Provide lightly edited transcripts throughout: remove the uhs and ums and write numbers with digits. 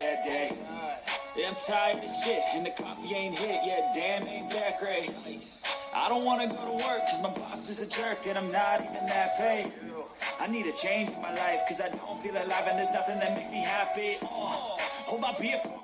That day. Yeah, I'm tired of shit, and the coffee ain't hit yet. Damn, ain't that great. I don't wanna go to work, cause my boss is a jerk, and I'm not even that paid. I need a change in my life, cause I don't feel alive, and there's nothing that makes me happy. Hold my beer for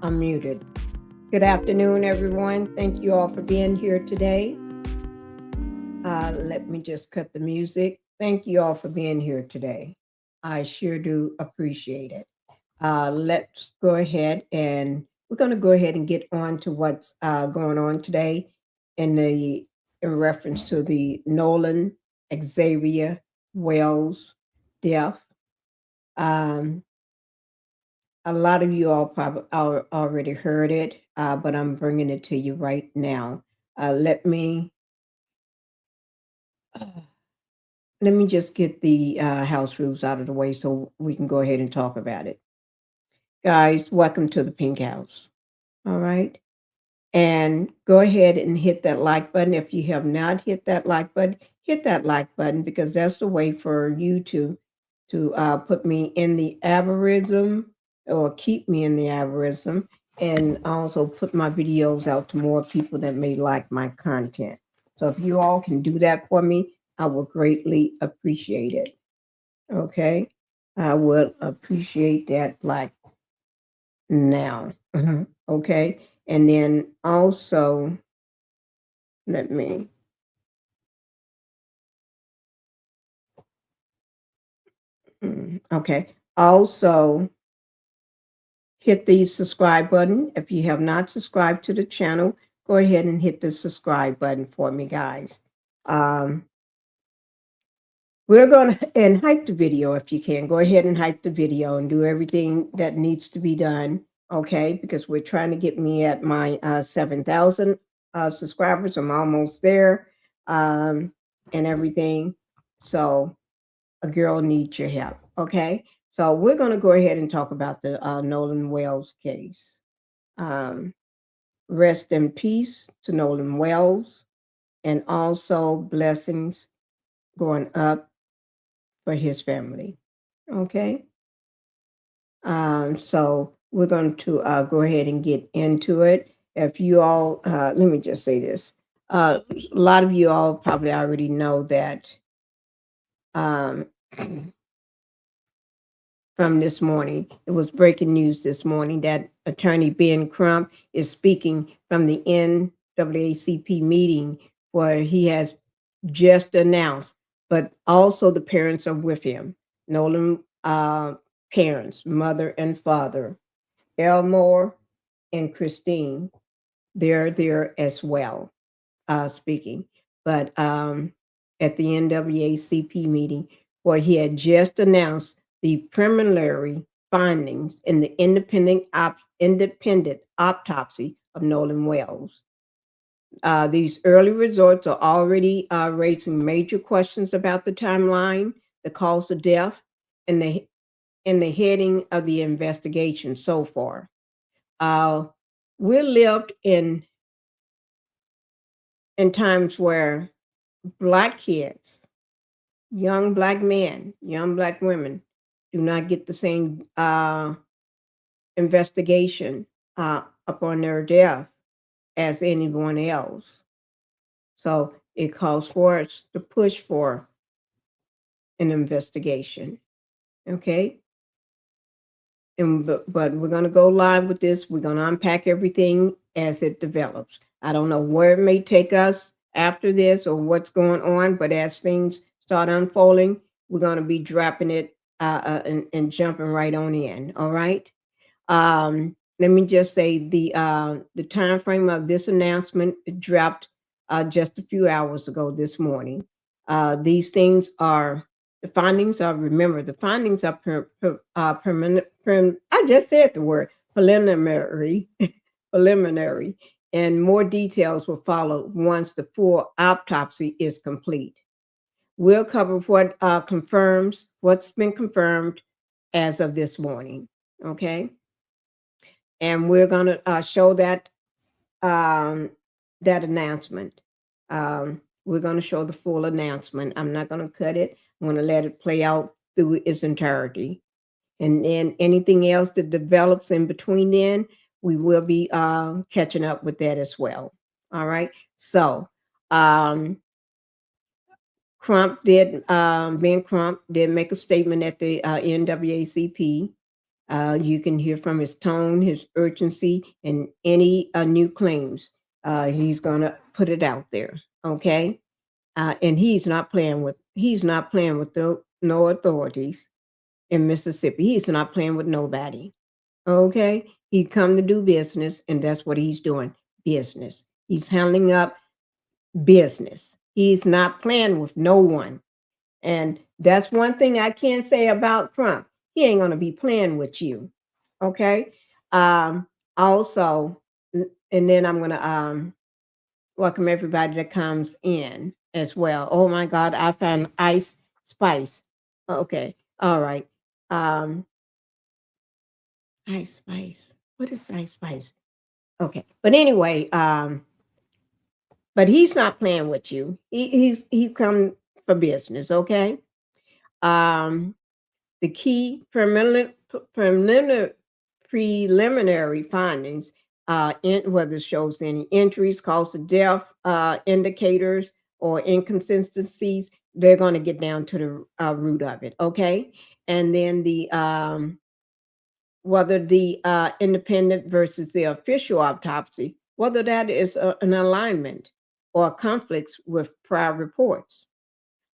I'm muted. Good afternoon, everyone. Thank you all for being here today. Let me just cut the music. Thank you all for being here today. I sure do appreciate it. Let's go ahead and we're going to go ahead and get on to what's going on today in reference to the Nolan Xavier Wells death. A lot of you all probably already heard it, but I'm bringing it to you right now. Let me just get the house rules out of the way so we can go ahead and talk about it. Guys, welcome to the Pink House. All right. And go ahead and hit that like button. If you have not hit that like button because that's the way for you to put me in the algorithm or keep me in the algorithm and also put my videos out to more people that may like my content. So if you all can do that for me, I will greatly appreciate it. Okay. I will appreciate that like now. Okay. And then also, let me. Okay. Also, hit the subscribe button. If you have not subscribed to the channel, go ahead and hit the subscribe button for me, guys. We're going to and hype the video if you can. Go ahead and hype the video and do everything that needs to be done, okay? Because we're trying to get me at my 7,000 subscribers. I'm almost there and everything. So a girl needs your help, okay? So we're going to go ahead and talk about the Nolan Wells case. Rest in peace to Nolan Wells, and also blessings going up for his family, okay? So we're going to go ahead and get into it. If you all, let me just say this. A lot of you all probably already know that from this morning. It was breaking news this morning that attorney Ben Crump is speaking from the NAACP meeting where he has just announced, but also the parents are with him. Nolan parents, mother and father, Elmore and Christine, they're there as well, speaking. But at the NAACP meeting, where he had just announced the preliminary findings in the independent autopsy of Nolan Wells. These early results are already raising major questions about the timeline, the cause of death, and the heading of the investigation so far. We lived in times where Black kids, young Black men, young Black women do not get the same investigation upon their death as anyone else. So it calls for us to push for an investigation. Okay. But we're going to go live with this. We're going to unpack everything as it develops. I don't know where it may take us. after this or what's going on, but as things start unfolding, we're going to be dropping it and jumping right on in. All right. Let me just say the time frame of this announcement dropped just a few hours ago this morning. These things are the findings are remember the findings are I just said the word preliminary preliminary, and more details will follow once the full autopsy is complete. We'll cover what confirms what's been confirmed as of this morning. Okay, and we're going to show that that announcement. We're going to show the full announcement. I'm not going to cut it. I'm going to let it play out through its entirety, and then anything else that develops in between then, we will be catching up with that as well. All right. So, Ben Crump did make a statement at the NAACP. You can hear from his tone, his urgency, and any new claims. He's going to put it out there. Okay. And he's not playing with no authorities in Mississippi. He's not playing with nobody. Okay. He's come to do business, and that's what he's doing. Business. He's handling up business. He's not playing with no one. And that's one thing I can say about Trump. He ain't going to be playing with you. Okay. Also, and then I'm going to welcome everybody that comes in as well. Oh my God, I found Ice Spice. Okay. All right. Ice Spice. What is Ice Spice? Okay. But anyway, but he's not playing with you. He's come for business. Okay. The key preliminary findings, whether it shows any injuries, cause of death, indicators, or inconsistencies, they're going to get down to the root of it. Okay. And then whether the independent versus the official autopsy, whether that is an alignment or conflicts with prior reports.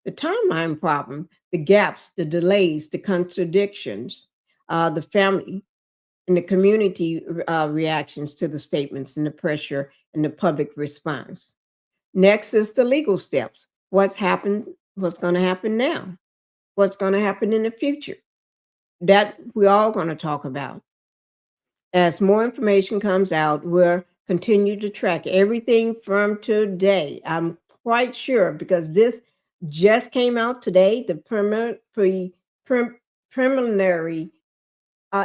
The timeline problem, the gaps, the delays, the contradictions, the family and the community reactions to the statements and the pressure and the public response. Next is the legal steps. What's happened? What's going to happen now? What's going to happen in the future? That we're all going to talk about. As more information comes out, we'll continue to track everything from today. I'm quite sure because this just came out today. The preliminary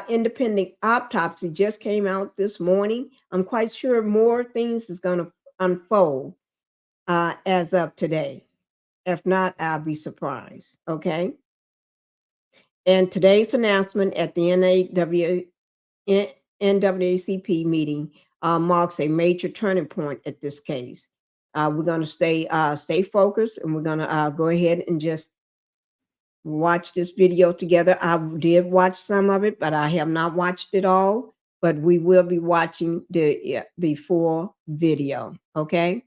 independent autopsy just came out this morning. I'm quite sure more things is going to unfold as of today. If not, I'll be surprised. Okay. And today's announcement at the NAACP meeting marks a major turning point at this case. We're going to stay focused, and we're going to go ahead and just watch this video together. I did watch some of it, but I have not watched it all. But we will be watching the full video. Okay,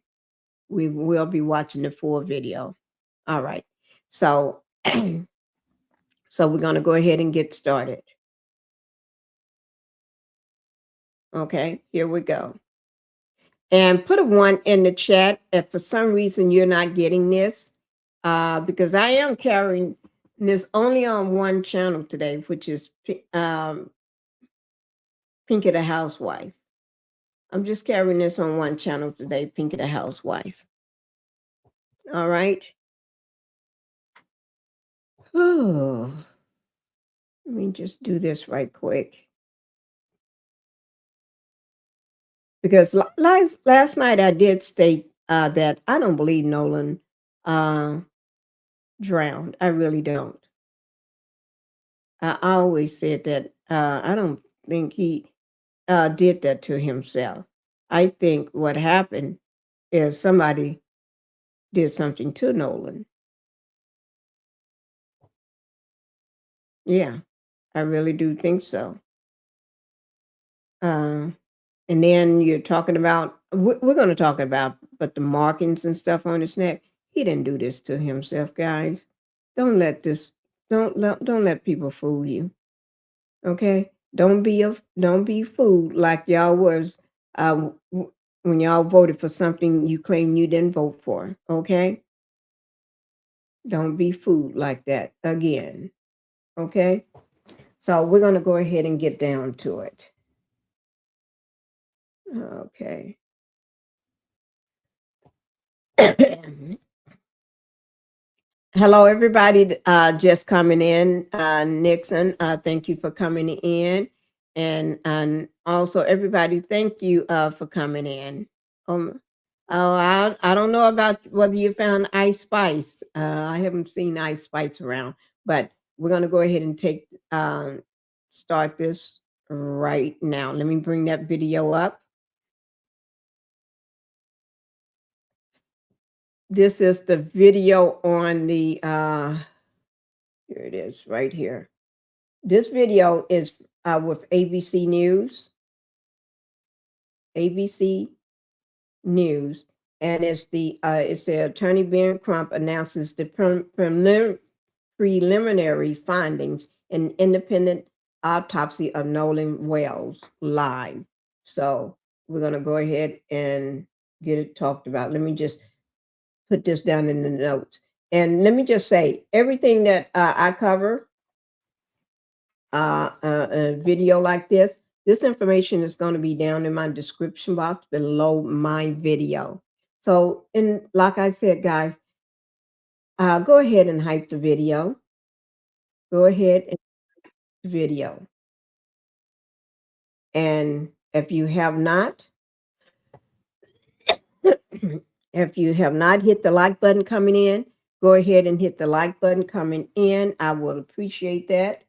we will be watching the full video. All right. So, so we're going to go ahead and get started. Okay, here we go. And put a 1 in the chat if for some reason you're not getting this, because I am carrying this only on one channel today, which is Pinkie the Housewife. I'm just carrying this on one channel today, Pinkie the Housewife. All right. Oh, let me just do this right quick. Because last night I did state that I don't believe Nolan drowned. I really don't. I always said that I don't think he did that to himself. I think what happened is somebody did something to Nolan. Yeah, I really do think so. And then you're talking about, we're going to talk about but the markings and stuff on his neck, he didn't do this to himself, guys. Don't let people fool you. Okay? Don't be fooled like y'all was when y'all voted for something you claim you didn't vote for. Okay? Don't be fooled like that again. Okay? So we're going to go ahead and get down to it. Okay. Hello, everybody just coming in. Nixon, thank you for coming in. And also, everybody, thank you for coming in. I don't know about whether you found Ice Spice. I haven't seen Ice Spice around, but we're going to go ahead and start this right now. Let me bring that video up. This is the video on the, here it is right here. This video is with ABC News. ABC News. And it's the attorney Ben Crump announces the preliminary findings in independent autopsy of Nolan Wells live. So we're going to go ahead and get it talked about. Let me just put this down in the notes. And let me just say, everything that I cover, a video like this information is going to be down in my description box below my video. So, like I said, guys, go ahead and hype the video. Go ahead and hype the video. And if you have not, if you have not hit the like button coming in, go ahead and hit the like button coming in. I will appreciate that.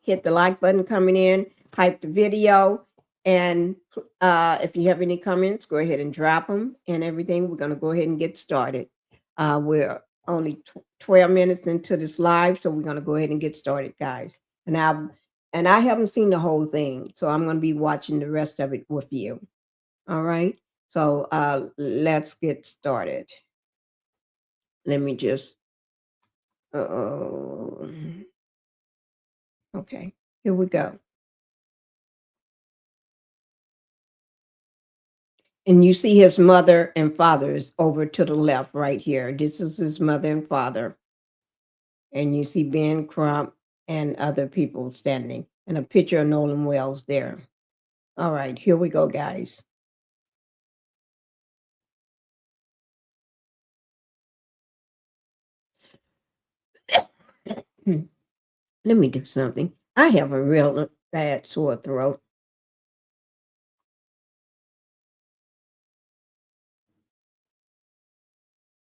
Hit the like button coming in, hype the video, and if you have any comments, go ahead and drop them and everything. We're going to go ahead and get started. We're only 12 minutes into this live, so we're going to go ahead and get started, guys. And I haven't seen the whole thing, so I'm going to be watching the rest of it with you. All right, so let's get started. Let me just, okay, here we go. And you see his mother and father is over to the left right here. This is his mother and father. And you see Ben Crump and other people standing. And a picture of Nolan Wells there. All right, here we go, guys. Let me do something. I have a real bad sore throat.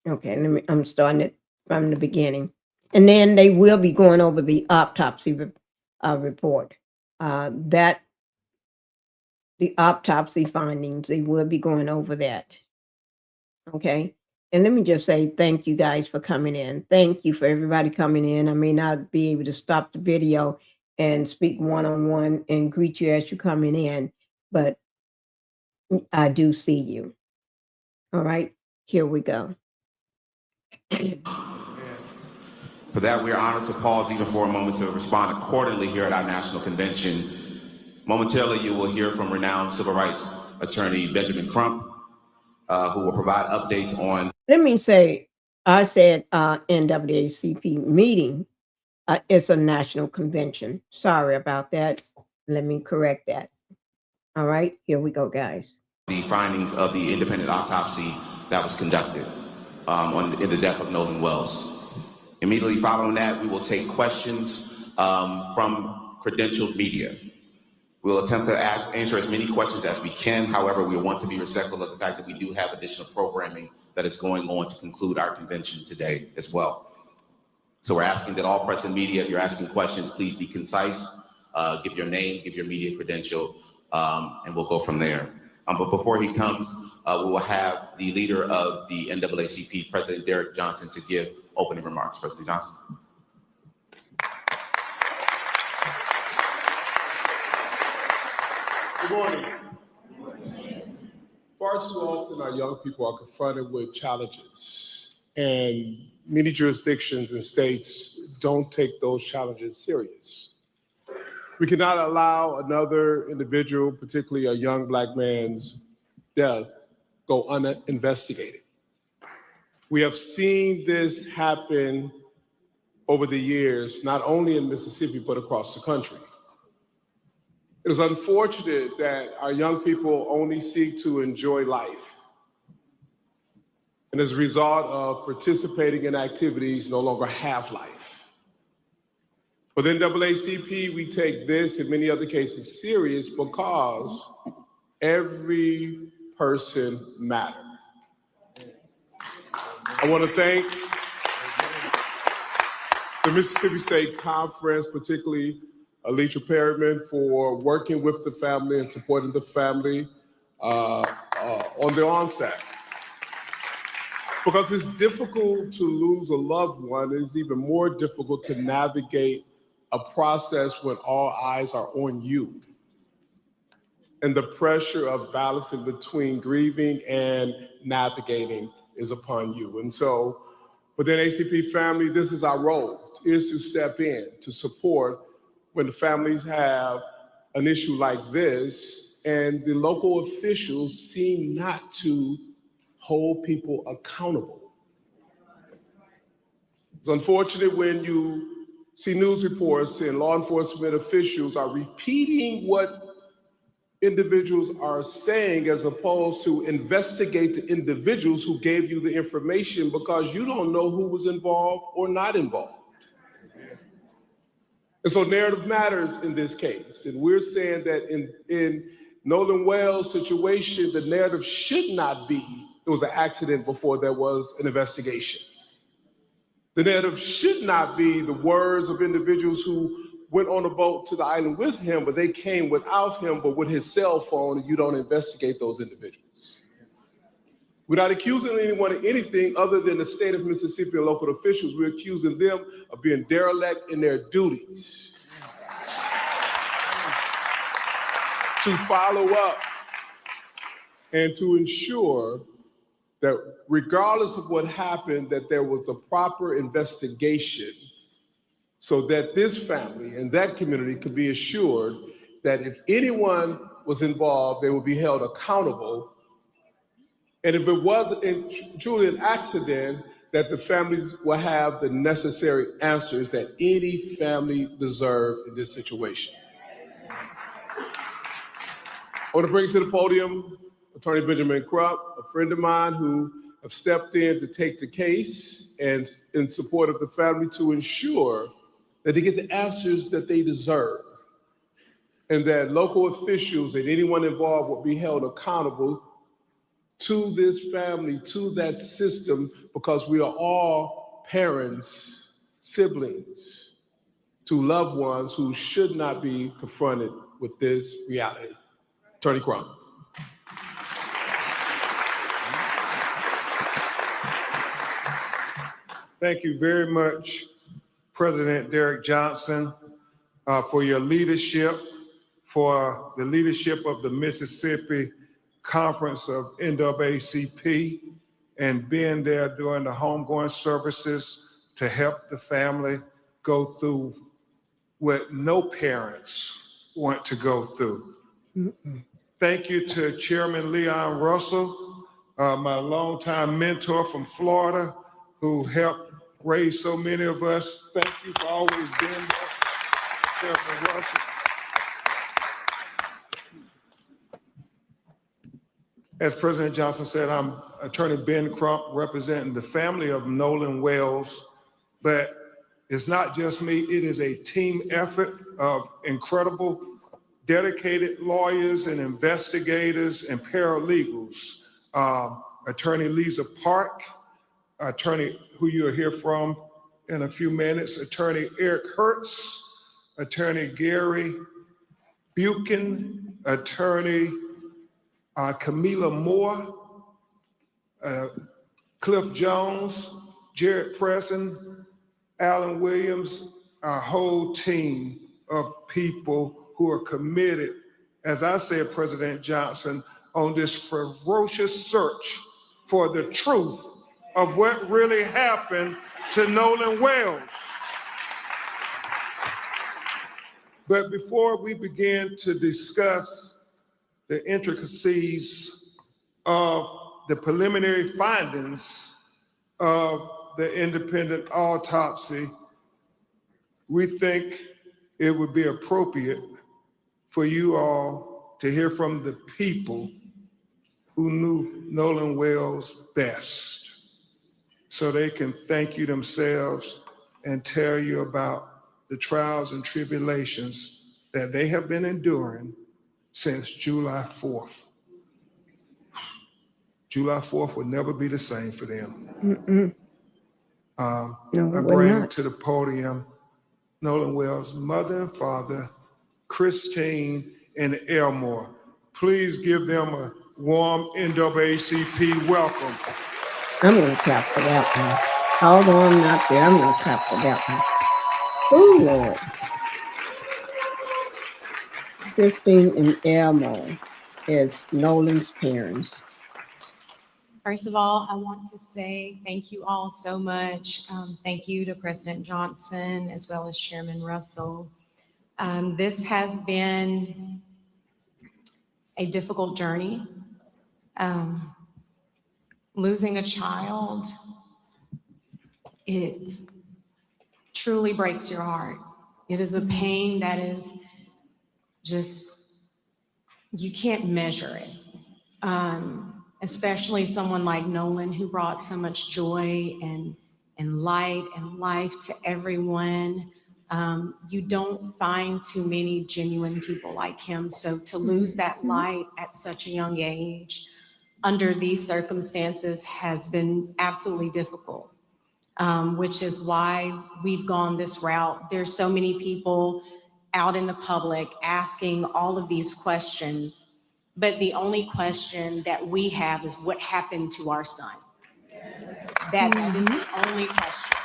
Okay, I'm starting it from the beginning. And then they will be going over the autopsy report. The autopsy findings, they will be going over that. Okay. And let me just say thank you guys for coming in. Thank you for everybody coming in. I may not be able to stop the video and speak one-on-one and greet you as you're coming in, but I do see you. All right, here we go. For that, we are honored to pause even for a moment to respond accordingly here at our national convention. Momentarily, you will hear from renowned civil rights attorney Benjamin Crump, who will provide updates on. Let me say, I said NAACP meeting. It's a national convention. Sorry about that. Let me correct that. All right, here we go, guys. The findings of the independent autopsy that was conducted in the death of Nolan Wells. Immediately following that, we will take questions from credentialed media. We'll attempt to answer as many questions as we can. However, we want to be respectful of the fact that we do have additional programming that is going on to conclude our convention today as well. So we're asking that all press and media, if you're asking questions, please be concise, give your name, give your media credential, and we'll go from there. But before he comes, we will have the leader of the NAACP, President Derek Johnson, to give opening remarks. President Johnson. Good morning. far too often our young people are confronted with challenges, and many jurisdictions and states don't take those challenges serious. We cannot allow another individual, particularly a young Black man's death, go uninvestigated. We have seen this happen over the years, not only in Mississippi, but across the country. It is unfortunate that our young people only seek to enjoy life. And as a result of participating in activities, no longer have life. Within NAACP, we take this and many other cases serious because every person matters. I want to thank the Mississippi State Conference, particularly Alicia Perryman, for working with the family and supporting the family on the onset. Because it's difficult to lose a loved one, it's even more difficult to navigate a process when all eyes are on you. And the pressure of balancing between grieving and navigating is upon you. And so within ACP family, this is our role, is to step in, to support when the families have an issue like this, and the local officials seem not to hold people accountable. It's unfortunate when you see news reports and law enforcement officials are repeating what individuals are saying as opposed to investigate the individuals who gave you the information, because you don't know who was involved or not involved. And so narrative matters in this case. And we're saying that in Nolan Wells' situation, the narrative should not be it was an accident before there was an investigation. The narrative should not be the words of individuals who went on a boat to the island with him, but they came without him, but with his cell phone, and you don't investigate those individuals. We're not accusing anyone of anything other than the state of Mississippi and local officials. We're accusing them of being derelict in their duties to follow up and to ensure that regardless of what happened, that there was a proper investigation so that this family and that community could be assured that if anyone was involved, they would be held accountable. And if it was truly an accident, that the families will have the necessary answers that any family deserves in this situation. I want to bring to the podium Attorney Benjamin Crump, a friend of mine who have stepped in to take the case and in support of the family to ensure that they get the answers that they deserve, and that local officials and anyone involved will be held accountable to this family, to that system, because we are all parents, siblings, to loved ones who should not be confronted with this reality. Attorney Crump. Thank you very much, President Derrick Johnson, for your leadership, for the leadership of the Mississippi Conference of NAACP, and being there during the homegoing services to help the family go through what no parents want to go through. Thank you to Chairman Leon Russell, my longtime mentor from Florida, who helped raise so many of us. Thank you for always being there, Chairman Russell. As President Johnson said, I'm Attorney Ben Crump, representing the family of Nolan Wells, but it's not just me, it is a team effort of incredible, dedicated lawyers and investigators and paralegals. Attorney Lisa Park, attorney who you'll hear from in a few minutes, Attorney Eric Hertz, Attorney Gary Buchan, Attorney Camila Moore, Cliff Jones, Jared Preston, Alan Williams, our whole team of people who are committed, as I said, President Johnson, on this ferocious search for the truth of what really happened to Nolan Wells. But before we begin to discuss the intricacies of the preliminary findings of the independent autopsy, we think it would be appropriate for you all to hear from the people who knew Nolan Wells best, so they can thank you themselves and tell you about the trials and tribulations that they have been enduring since July 4th. July 4th will never be the same for them. No, I we're bring not. to the podium Nolan Wells' mother and father, Christine and Elmore. Please give them a warm NAACP welcome. I'm going to clap for that one. Although I'm not there, I'm going to clap for that one. Oh, Lord. Christine and Elmo is Nolan's parents. First of all, I want to say thank you all so much. Thank you to President Johnson as well as Chairman Russell. This has been a difficult journey. Losing a child, it truly breaks your heart. It is a pain that is just, you can't measure it. Especially someone like Nolan, who brought so much joy and light and life to everyone. You don't find too many genuine people like him. So to lose that light at such a young age under these circumstances has been absolutely difficult, which is why we've gone this route. There's so many people out in the public asking all of these questions, but the only question that we have is what happened to our son. That is the only question.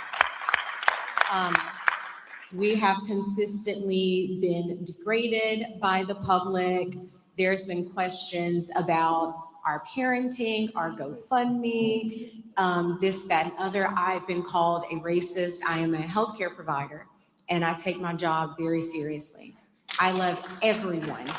We have consistently been degraded by the public. There's been questions about our parenting, our GoFundMe, this, that, and other. I've been called a racist. I am a healthcare provider, and I take my job very seriously. I love everyone.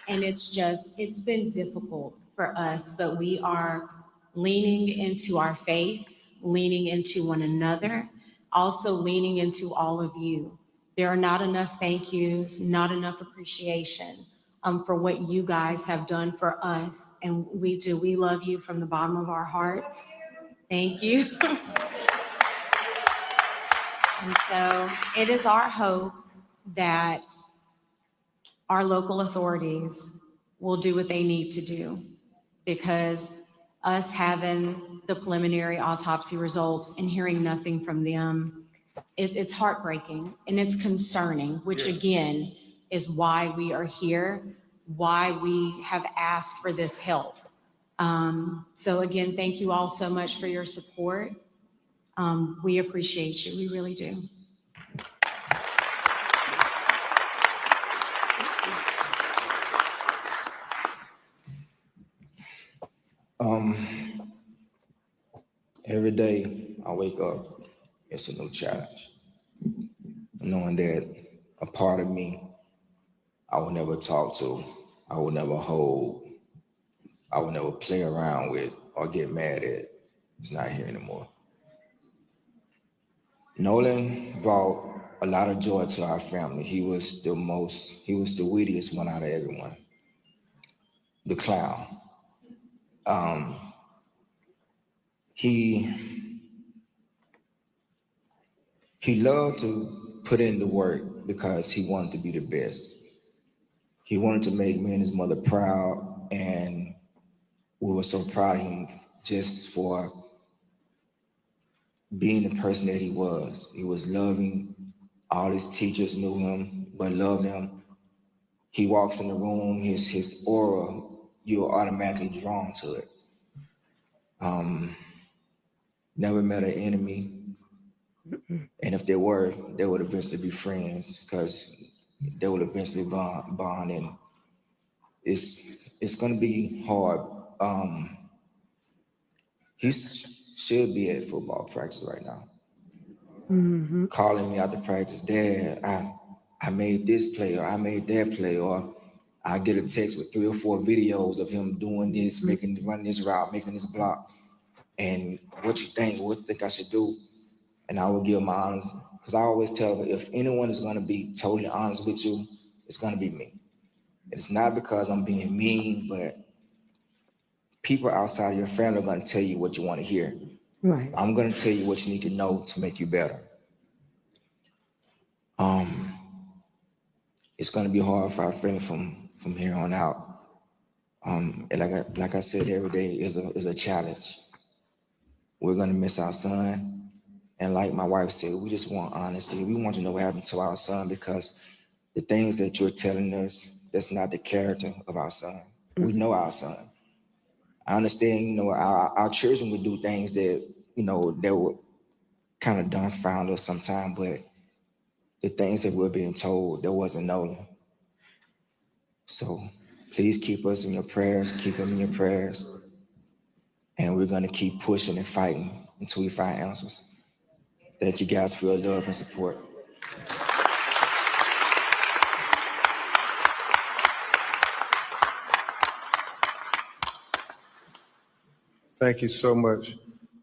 And it's been difficult for us, but we are leaning into our faith, leaning into one another, also leaning into all of you. There are not enough thank yous, not enough appreciation for what you guys have done for us. And we do. We love you from the bottom of our hearts. Thank you. And so it is our hope that our local authorities will do what they need to do, because us having the preliminary autopsy results and hearing nothing from them, it's heartbreaking and it's concerning, which again is why we are here, why we have asked for this help. So again, thank you all so much for your support. We appreciate you, we really do. Every day I wake up, it's a new challenge. Knowing that a part of me I will never talk to, I will never hold, I will never play around with or get mad at, is not here anymore. Nolan brought a lot of joy to our family. He was the wittiest one out of everyone. The clown. He loved to put in the work because he wanted to be the best. He wanted to make me and his mother proud, and we were so proud of him just for being the person that he was. He was loving. All his teachers knew him, but loved him. He walks in the room, his aura, you're automatically drawn to it. Never met an enemy. And if there were, they would eventually be friends, because they will eventually bond, and it's going to be hard. He should be at football practice right now, calling me out to practice. Dad, I made this play, or I made that play, or I get a text with 3 or 4 videos of him doing this, running this route, making this block. And what you think? What you think I should do? And I will give my honest, because I always tell them, if anyone is going to be totally honest with you, it's going to be me. It's not because I'm being mean, but people outside your family are going to tell you what you want to hear. Right. I'm going to tell you what you need to know to make you better. It's going to be hard for our family from here on out. And like I said, every day is a challenge. We're going to miss our son. And like my wife said, we just want honesty. We want to know what happened to our son, because the things that you're telling us, that's not the character of our son. We know our son. I understand, our children would do things that, that would kind of dumbfound us sometimes, but the things that we're being told, that wasn't Nolan. So please keep us in your prayers, keep him in your prayers. And we're going to keep pushing and fighting until we find answers. Thank you guys for your love and support. Thank you so much,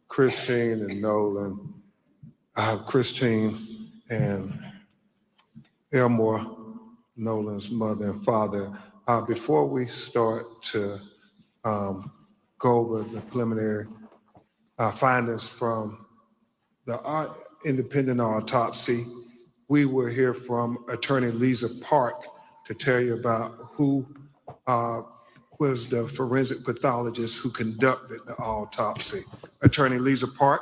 Christine and Nolan. Christine and Elmore, Nolan's mother and father. Before we start to go over the preliminary findings from the independent autopsy, we will hear from Attorney Lisa Park to tell you about who was the forensic pathologist who conducted the autopsy. Attorney Lisa Park.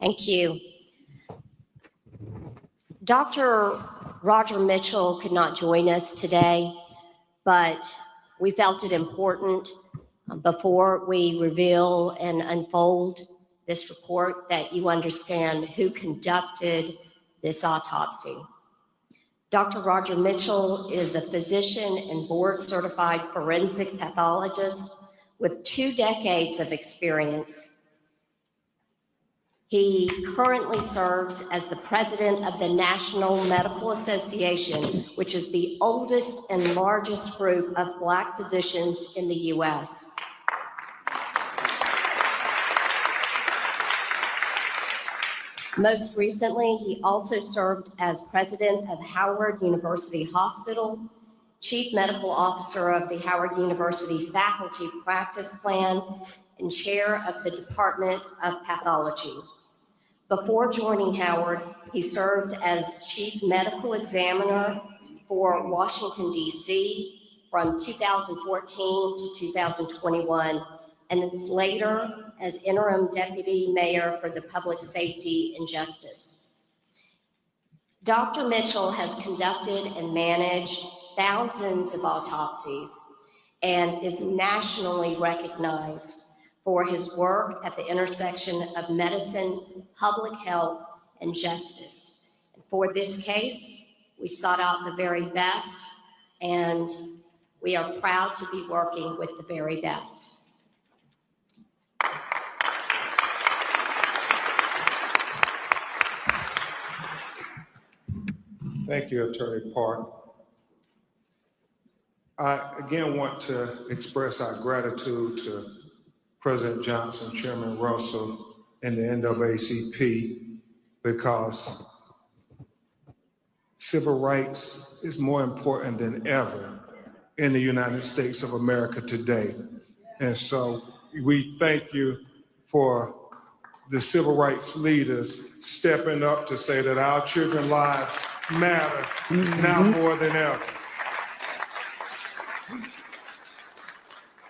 Thank you. Dr. Roger Mitchell could not join us today, but we felt it important before we reveal and unfold this report that you understand who conducted this autopsy. Dr. Roger Mitchell is a physician and board-certified forensic pathologist with 2 decades of experience. He currently serves as the president of the National Medical Association, which is the oldest and largest group of Black physicians in the U.S. Most recently, he also served as president of Howard University Hospital, chief medical officer of the Howard University Faculty Practice Plan, and chair of the Department of Pathology. Before joining Howard, he served as chief medical examiner for Washington, D.C. from 2014 to 2021, and then later as interim deputy mayor for the Public Safety and Justice. Dr. Mitchell has conducted and managed thousands of autopsies and is nationally recognized for his work at the intersection of medicine, public health, and justice. And for this case, we sought out the very best, and we are proud to be working with the very best. Thank you, Attorney Park. I again want to express our gratitude to President Johnson, Chairman Russell, and the NAACP, because civil rights is more important than ever in the United States of America today. And so we thank you for the civil rights leaders stepping up to say that our children's lives matter now more than ever.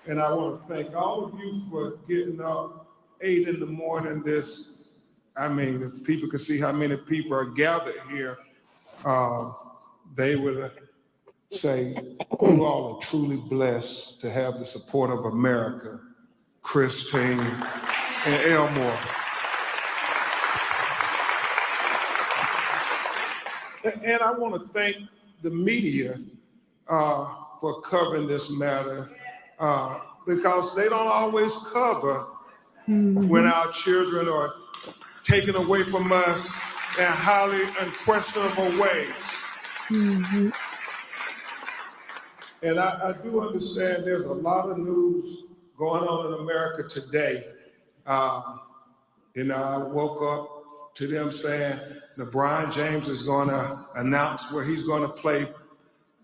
And I want to thank all of you for getting up 8 in the morning. If people could see how many people are gathered here, they would say, you all are truly blessed to have the support of America, Christine and Elmore. And I want to thank the media for covering this matter because they don't always cover when our children are taken away from us in highly unquestionable ways. And I do understand there's a lot of news going on in America today. I woke up to them saying LeBron James is going to announce where he's going to play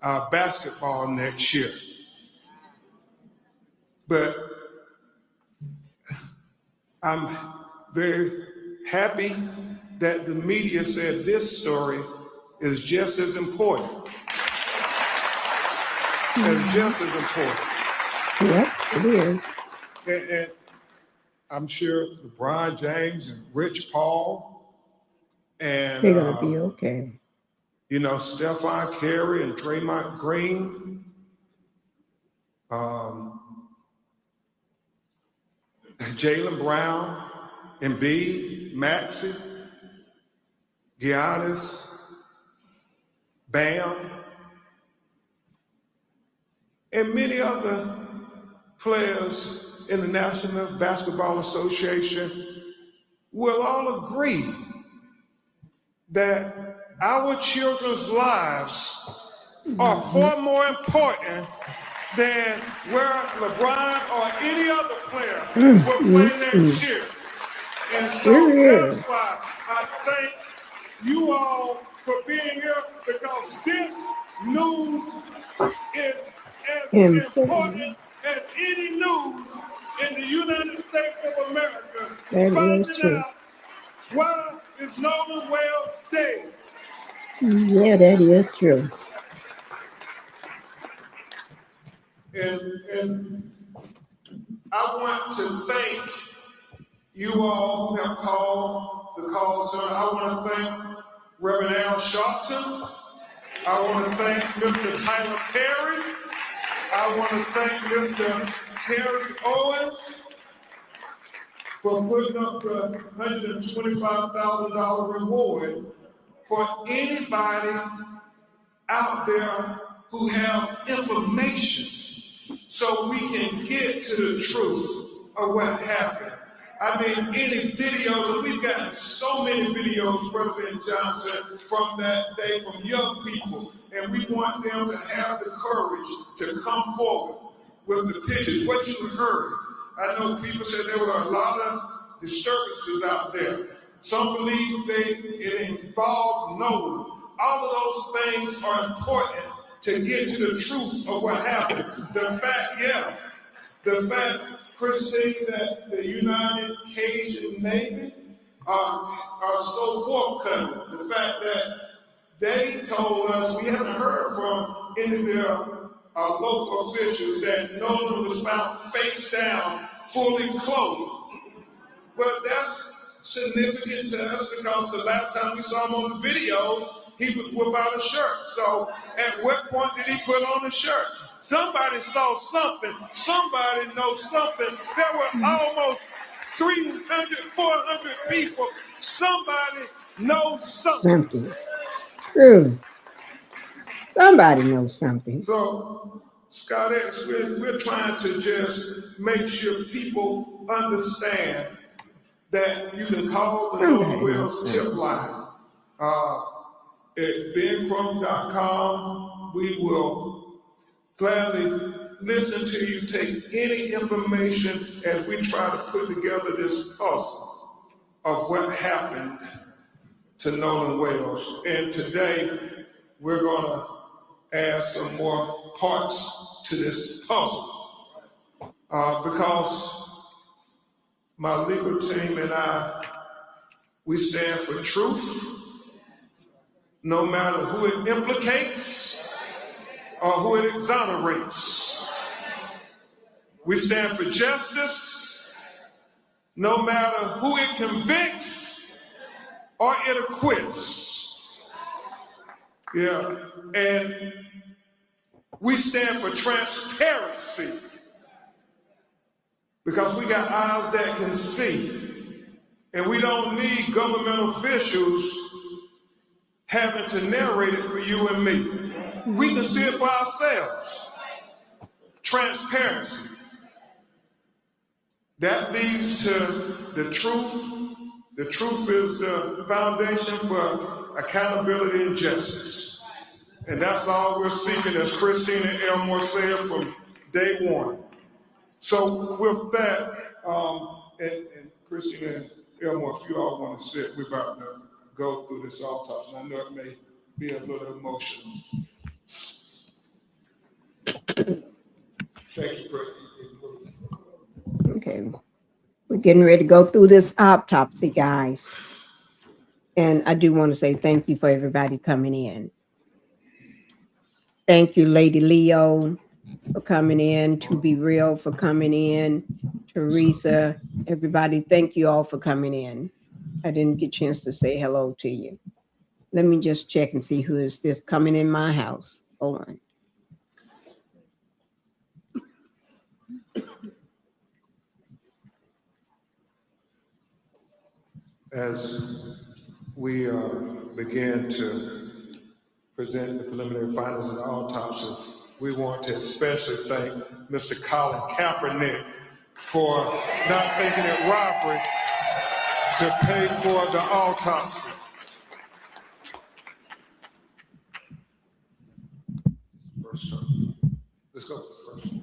basketball next year. But I'm very happy that the media said this story is just as important. It's just as important. Yep, it is. And I'm sure LeBron James and Rich Paul and They're going to be okay. Stephon Curry and Draymond Green, Jaylen Brown, Embiid, Maxey, Giannis, Bam, and many other players in the National Basketball Association will all agree that our children's lives are far more important than where LeBron or any other player will play next year. And so that's why I thank you all for being here, because this news is as important as any news in the United States of America. Finding out why is Nolan Wells dead. Yeah, that is true. And I want to thank you all who have called the call center. I want to thank Reverend Al Sharpton. I want to thank Mr. Tyler Perry. I want to thank Mr. Terry Owens for putting up the $125,000 reward for anybody out there who have information so we can get to the truth of what happened. I mean, any video, we've gotten so many videos, President Johnson, from that day from young people, and we want them to have the courage to come forward with the pictures, what you heard. I know people said there were a lot of disturbances out there. Some believe it involved Nolan. All of those things are important to get to the truth of what happened. The fact, Christine, that the United Cajun Navy are so forthcoming. The fact that they told us, we haven't heard from any of their local officials, that Nolan was found face down, fully clothed. Well, that's significant to us because the last time we saw him on the videos, he was without a shirt. So at what point did he put on a shirt? Somebody saw something. Somebody knows something. There were almost 300, 400 people. Somebody knows something. True. Somebody knows something. So, Scott X, we're trying to just make sure people understand that you can call the Nolan Wells tip line at bencrump.com. We will gladly listen to you, take any information as we try to put together this puzzle of what happened to Nolan Wells. And today, we're going to add some more parts to this puzzle because my legal team and I, we stand for truth, no matter who it implicates or who it exonerates. We stand for justice, no matter who it convicts or it acquits. Yeah, and we stand for transparency because we got eyes that can see, and we don't need government officials having to narrate it for you and me. We can see it for ourselves. Transparency. That leads to the truth. The truth is the foundation for accountability and justice. And that's all we're seeking, as Christina Elmore said from day one. So with that, and Christina Elmore, if you all want to sit, we're about to go through this autopsy. I know it may be a little emotional. Thank you, Christina. Okay. We're getting ready to go through this autopsy, guys. And I do want to say thank you for everybody coming in. Thank you, Lady Leo, for coming in. To Be Real for coming in. Teresa, everybody, thank you all for coming in. I didn't get a chance to say hello to you. Let me just check and see who is this coming in my house. Hold on. As we begin to present the preliminary findings of the autopsy, we want to especially thank Mr. Colin Kaepernick for not thinking it robbery to pay for the autopsy. First, let's go first.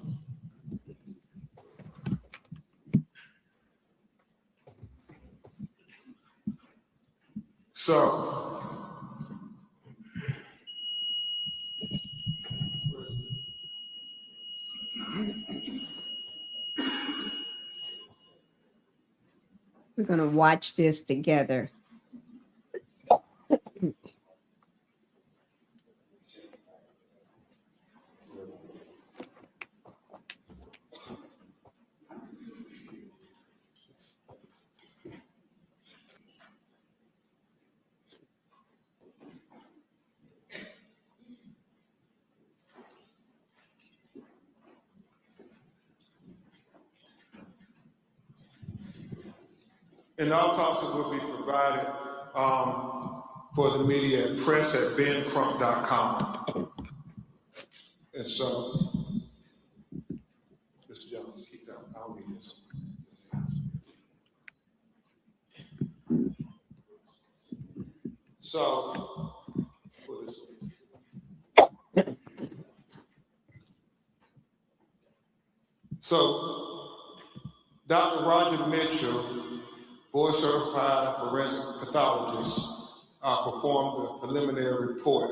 So, We're going to watch this together. an autopsy will be provided for the media at press@bencrump.com. And so, Mr. Jones, keep that. I'll read this. So, what is it? So, Dr. Roger Mitchell, board certified forensic pathologist, performed a preliminary report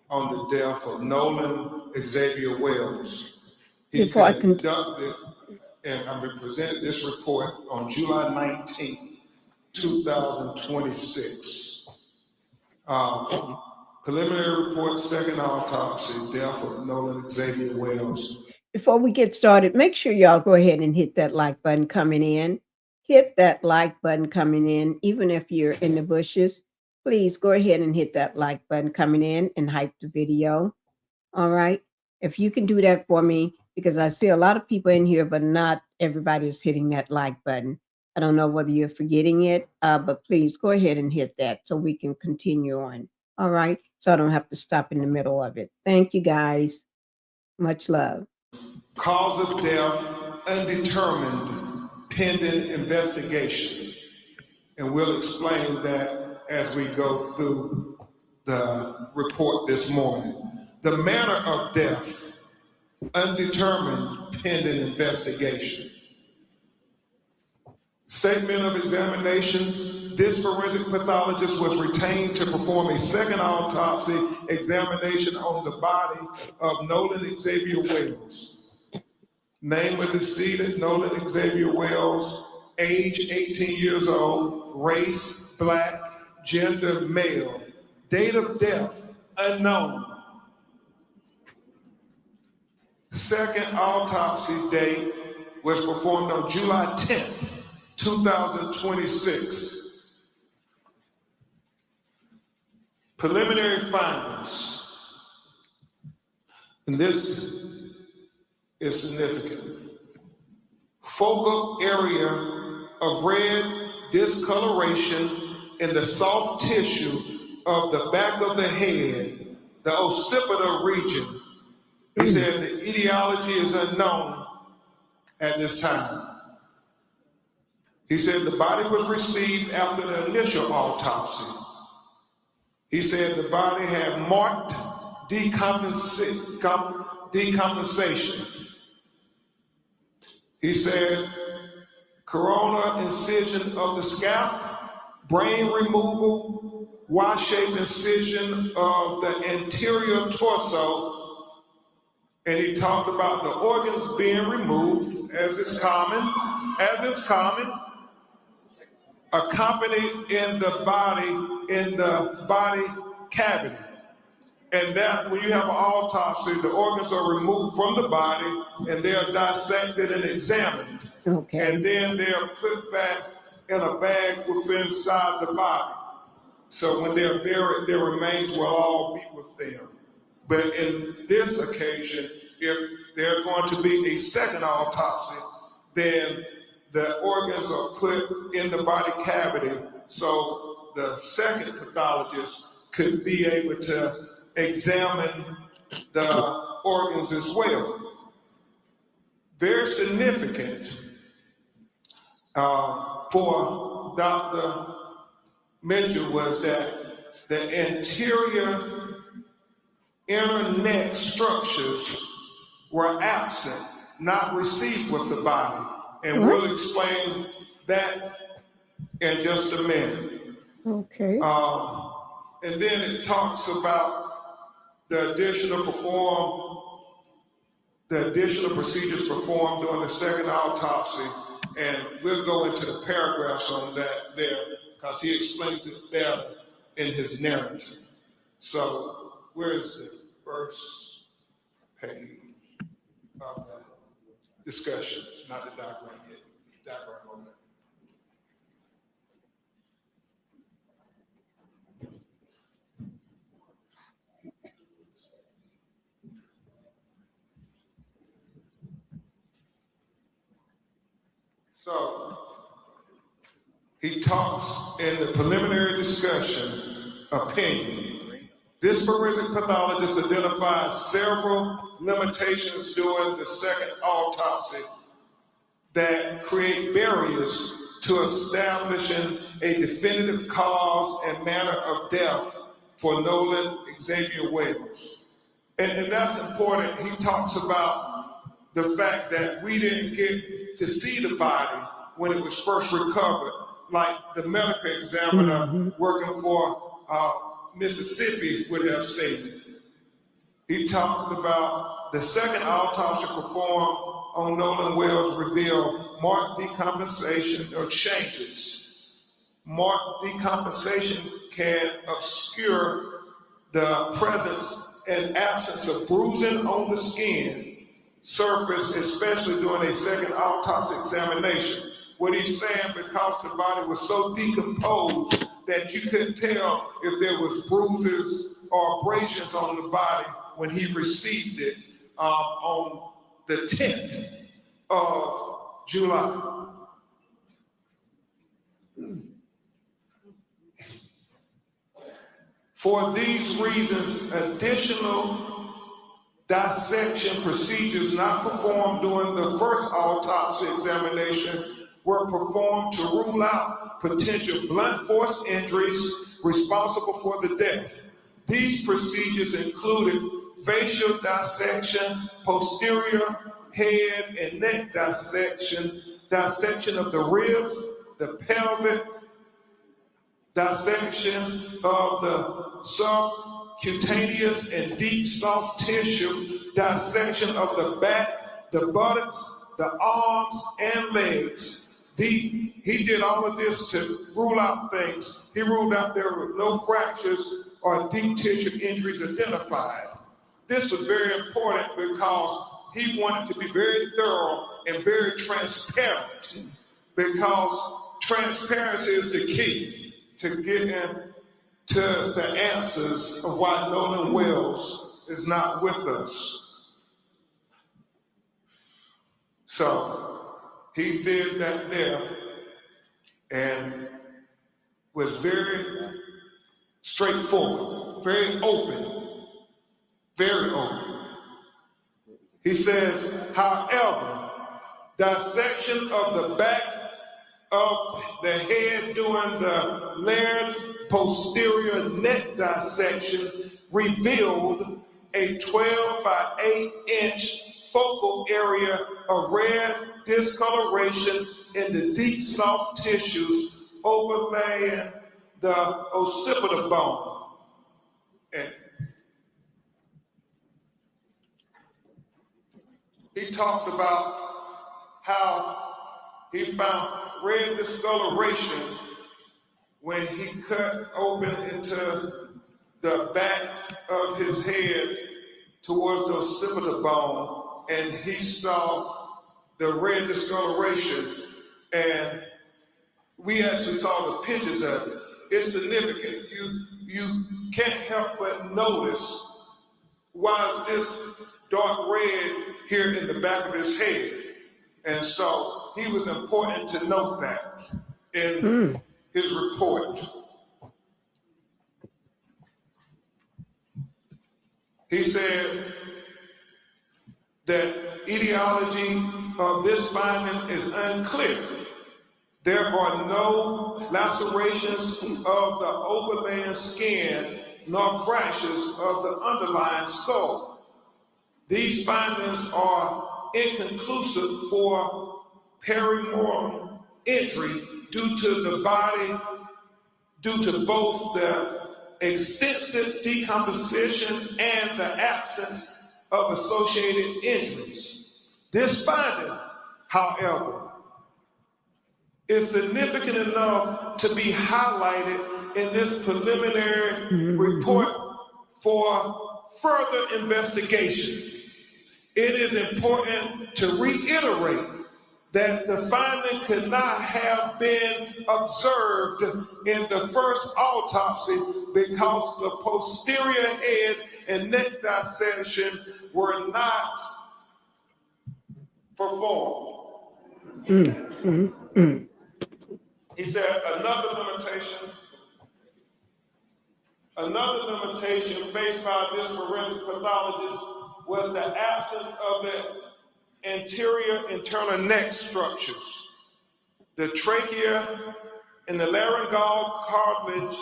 on the death of Nolan Xavier Wells. He conducted, and I'm going to present this report on July 19th, 2026. Preliminary report, second autopsy, death of Nolan Xavier Wells. Before we get started, make sure y'all go ahead and hit that like button coming in. Hit that like button coming in, even if you're in the bushes. Please go ahead and hit that like button coming in and hype the video. All right. If you can do that for me, because I see a lot of people in here, but not everybody is hitting that like button. I don't know whether you're forgetting it, but please go ahead and hit that so we can continue on. All right. So I don't have to stop in the middle of it. Thank you, guys. Much love. Cause of death undetermined, pending investigation. And we'll explain that as we go through the report this morning. The manner of death undetermined, pending investigation. Statement of examination. This forensic pathologist was retained to perform a second autopsy examination on the body of Nolan Xavier Wells. Name of decedent, Nolan Xavier Wells, age 18 years old, race, black, gender, male, date of death, unknown. Second autopsy date was performed on July 10th, 2026. Preliminary findings. And this is significant. Focal area of red discoloration in the soft tissue of the back of the head, the occipital region. He said the etiology is unknown at this time. He said the body was received after the initial autopsy. He said the body had marked decompensation. He said corona incision of the scalp, brain removal, Y-shaped incision of the anterior torso, and he talked about the organs being removed, as is common, accompanied in the body cavity. And that when you have an autopsy, the organs are removed from the body and they are dissected and examined. Okay. And then they are put back in a bag within inside the body. So when they're buried, their remains will all be with them. But in this occasion, if there's going to be a second autopsy, then the organs are put in the body cavity so the second pathologist could be able to examine the organs as well. Very significant for Dr. Mitchell was that the anterior inner neck structures were absent, not received with the body. And we'll explain that in just a minute. Okay. And then it talks about the additional procedures performed during the second autopsy. And we'll go into the paragraphs on that there because he explains it better in his narrative. So where's the first page of the discussion? Not the diagram yet. Diagram on that. So he talks in the preliminary discussion opinion. This forensic pathologist identified several limitations during the second autopsy that create barriers to establishing a definitive cause and manner of death for Nolan Xavier Wells. And that's important. He talks about the fact that we didn't get to see the body when it was first recovered, like the medical examiner working for Mississippi would have seen. He talked about the second autopsy performed on Nolan Wells revealed marked decompensation or changes. Marked decompensation can obscure the presence and absence of bruising on the skin surface, especially during a second autopsy examination. What he's saying, because the body was so decomposed that you couldn't tell if there was bruises or abrasions on the body when he received it on the 10th of July. For these reasons, additional dissection procedures not performed during the first autopsy examination were performed to rule out potential blunt force injuries responsible for the death. These procedures included facial dissection, posterior head and neck dissection, dissection of the ribs, the pelvic, dissection of the subcutaneous and deep soft tissue, dissection of the back, the buttocks, the arms, and legs. He did all of this to rule out things. He ruled out there were no fractures or deep tissue injuries identified. This was very important because he wanted to be very thorough and very transparent, because transparency is the key to getting to the answers of why Nolan Wells is not with us. So he did that there and was very straightforward, very open, very open. He says, however, dissection of the back of the head during the layered posterior neck dissection revealed a 12 by 8-inch focal area of red discoloration in the deep soft tissues overlaying the occipital bone. And he talked about how he found red discoloration when he cut open into the back of his head towards the occipital bone, and he saw the red discoloration, and we actually saw the pictures of it. It's significant. You can't help but notice, why is this dark red here in the back of his head? And so he was important to note that in his report. He said that etiology of this finding is unclear. There are no lacerations of the overlaying skin nor fractures of the underlying skull. These findings are inconclusive for perimortem injury due to both the extensive decomposition and the absence of associated injuries. This finding, however, is significant enough to be highlighted in this preliminary report for further investigation. It is important to reiterate that the finding could not have been observed in the first autopsy because the posterior head and neck dissection were not performed. He said another limitation faced by this forensic pathologist was the absence of the anterior internal neck structures. The trachea and the laryngeal cartilage,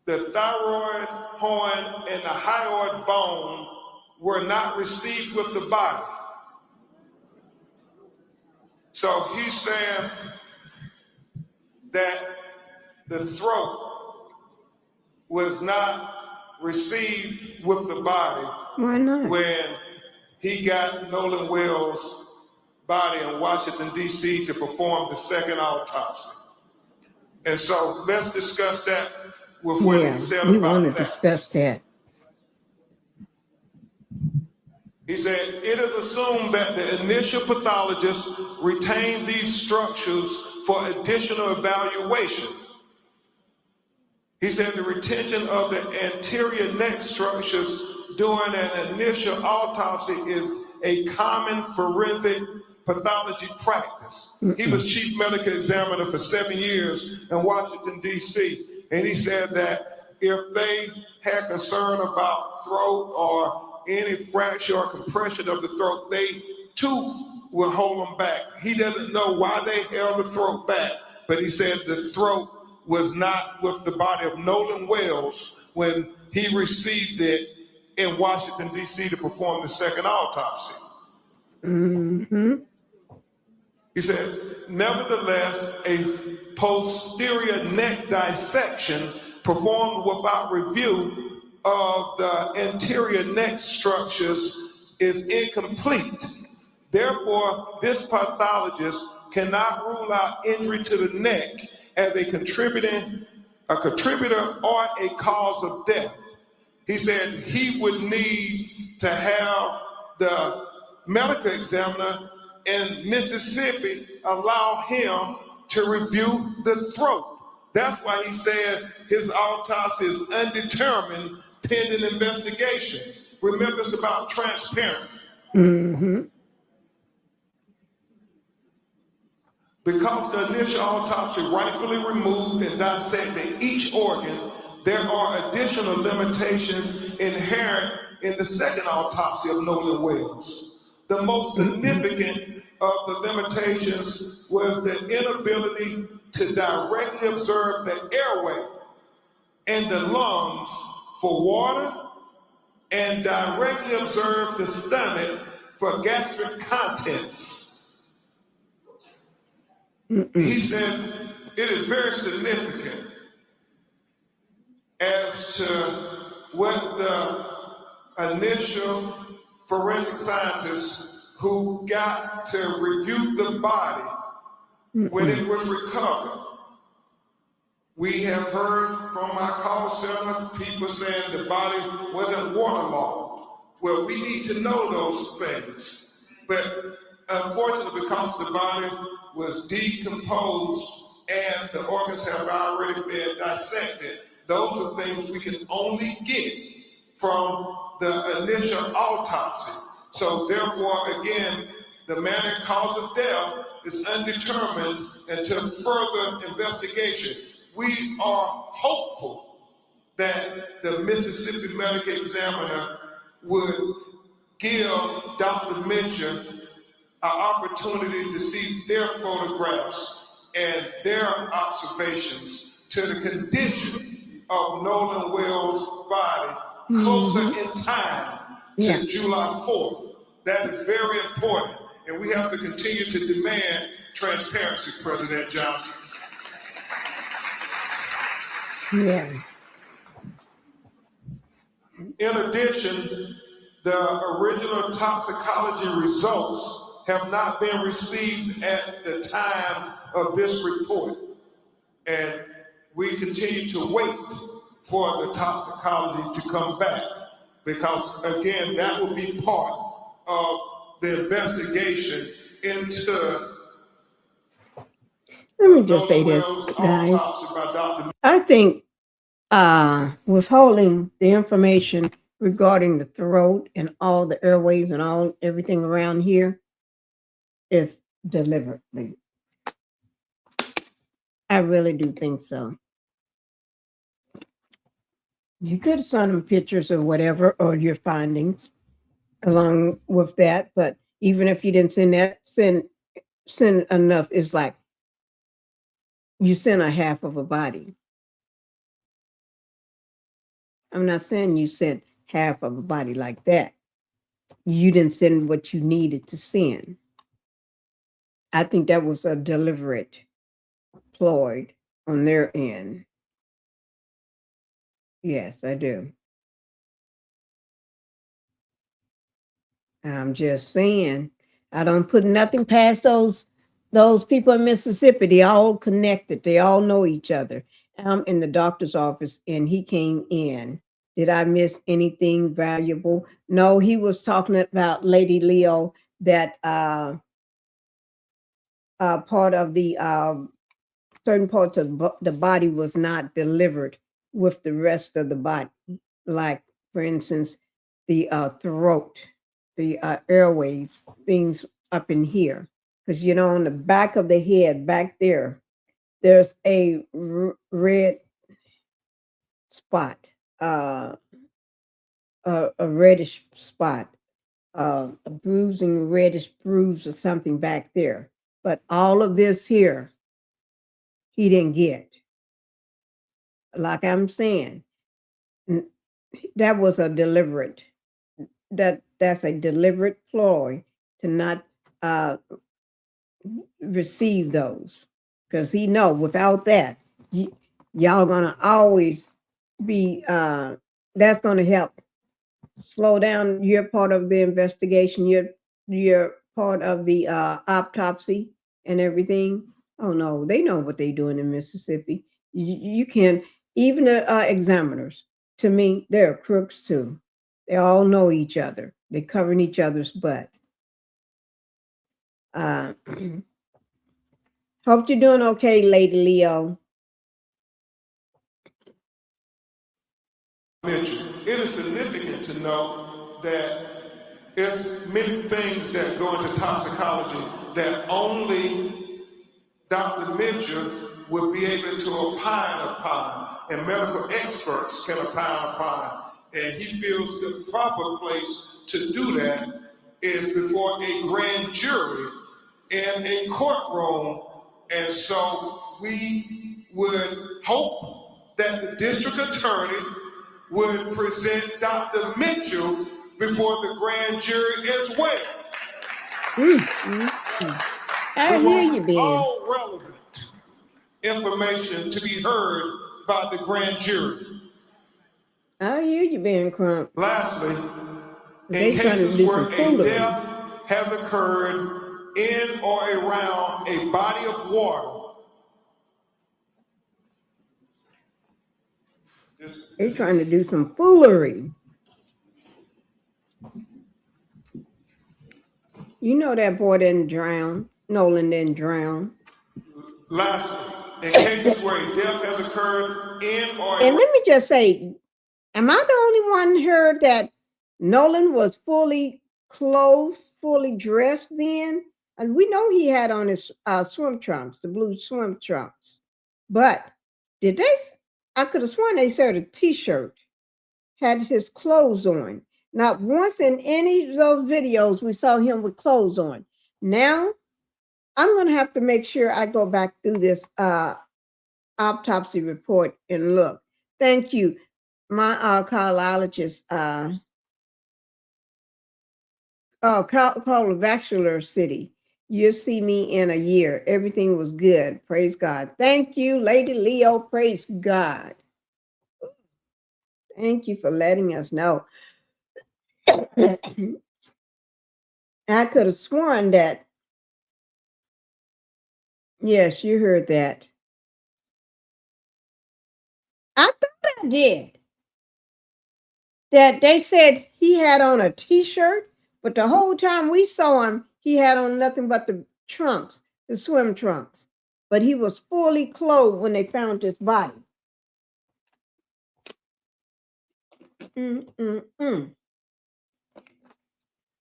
the thyroid horn, and the hyoid bone were not received with the body. So he's saying that the throat was not received with the body. Why not? When he got Nolan Wells' body in Washington, D.C. to perform the second autopsy. And so let's discuss that with what he said we about want to that. discuss that. He said, it is assumed that the initial pathologist retained these structures for additional evaluation. He said the retention of the anterior neck structures during an initial autopsy is a common forensic pathology practice. He was chief medical examiner for 7 years in Washington, D.C. And he said that if they had concern about throat or any fracture or compression of the throat, they too will hold them back. He doesn't know why they held the throat back, but he said the throat was not with the body of Nolan Wells when he received it in Washington, D.C. to perform the second autopsy. He said, nevertheless, a posterior neck dissection performed without review of the anterior neck structures is incomplete. Therefore, this pathologist cannot rule out injury to the neck as a contributor or a cause of death. He said he would need to have the medical examiner in Mississippi allow him to review the throat. That's why he said his autopsy is undetermined pending investigation. Remember, it's about transparency. The Because the initial autopsy rightfully removed and dissected each organ, there are additional limitations inherent in the second autopsy of Nolan Wells. The most significant of the limitations was the inability to directly observe the airway and the lungs for water and directly observe the stomach for gastric contents. He said it is very significant as to what the initial forensic scientists who got to review the body when it was recovered. We have heard from our call center people saying the body wasn't waterlogged. Well, we need to know those things. But unfortunately, because the body was decomposed and the organs have already been dissected, those are things we can only get from the initial autopsy. So therefore, again, the manner and cause of death is undetermined until further investigation. We are hopeful that the Mississippi Medical Examiner would give Dr. Mitchell an opportunity to see their photographs and their observations to the condition of Nolan Wells' body closer in time to July 4th. That is very important, and we have to continue to demand transparency, President Johnson. Yeah. In addition, the original toxicology results have not been received at the time of this report. And we continue to wait for the toxicology to come back because, again, that will be part of the investigation into. Let me just say this, guys. I think withholding the information regarding the throat and all the airways and everything around here is deliberately. I really do think so. You could send them pictures or whatever, or your findings along with that. But even if you didn't send that, send enough. It's like you sent a half of a body. I'm not saying you sent half of a body like that. You didn't send what you needed to send. I think that was a deliberate ploy on their end. Yes, I do. I'm just saying, I don't put nothing past those people in Mississippi. They all connected. They all know each other. I'm in the doctor's office and he came in. Did I miss anything valuable? No, he was talking about Lady Leo, that part of the certain parts of the body was not delivered with the rest of the body. Like, for instance, the throat, the airways, things up in here. Because, you know, on the back of the head, back there, there's a red spot, a reddish spot, a bruising reddish bruise or something back there. But all of this here, he didn't get. Like I'm saying, that was a deliberate, that's a deliberate ploy to not receive those. Because he know without that, y'all gonna always be, that's gonna help slow down your part of the investigation, your part of the autopsy and everything. Oh no, they know what they're doing in Mississippi. You can, even the examiners, to me, they're crooks too. They all know each other. They're covering each other's butt. Hope you're doing okay, Lady Leo. It is significant to know that there's many things that go into toxicology that only Dr. Mitchell would be able to opine upon, and medical experts can opine upon. And he feels the proper place to do that is before a grand jury in a courtroom. And so we would hope that the district attorney would present Dr. Mitchell before the grand jury as well. I hear you, Ben. All relevant information to be heard by the grand jury. I hear you, Ben Crump. Lastly, They in trying to cases do where some a foolery. death has occurred in or around a body of water, They trying to do some foolery. You know that boy didn't drown. Nolan didn't drown. lastly, in cases where a death has occurred in or And let me just say, am I the only one heard that Nolan was fully clothed, fully dressed then? And we know he had on his swim trunks, the blue swim trunks. But did they? I could have sworn they said a t-shirt had his clothes on. Not once in any of those videos we saw him with clothes on. Now, I'm going to have to make sure I go back through this autopsy report and look. Thank you. My cardiologist, cardiovascular city. You'll see me in a year. Everything was good. Praise God. Thank you, Lady Leo. Praise God. Thank you for letting us know. I could have sworn that. Yes, you heard that. I thought I did. That they said he had on a t-shirt, but the whole time we saw him, he had on nothing but the trunks, the swim trunks. But he was fully clothed when they found his body.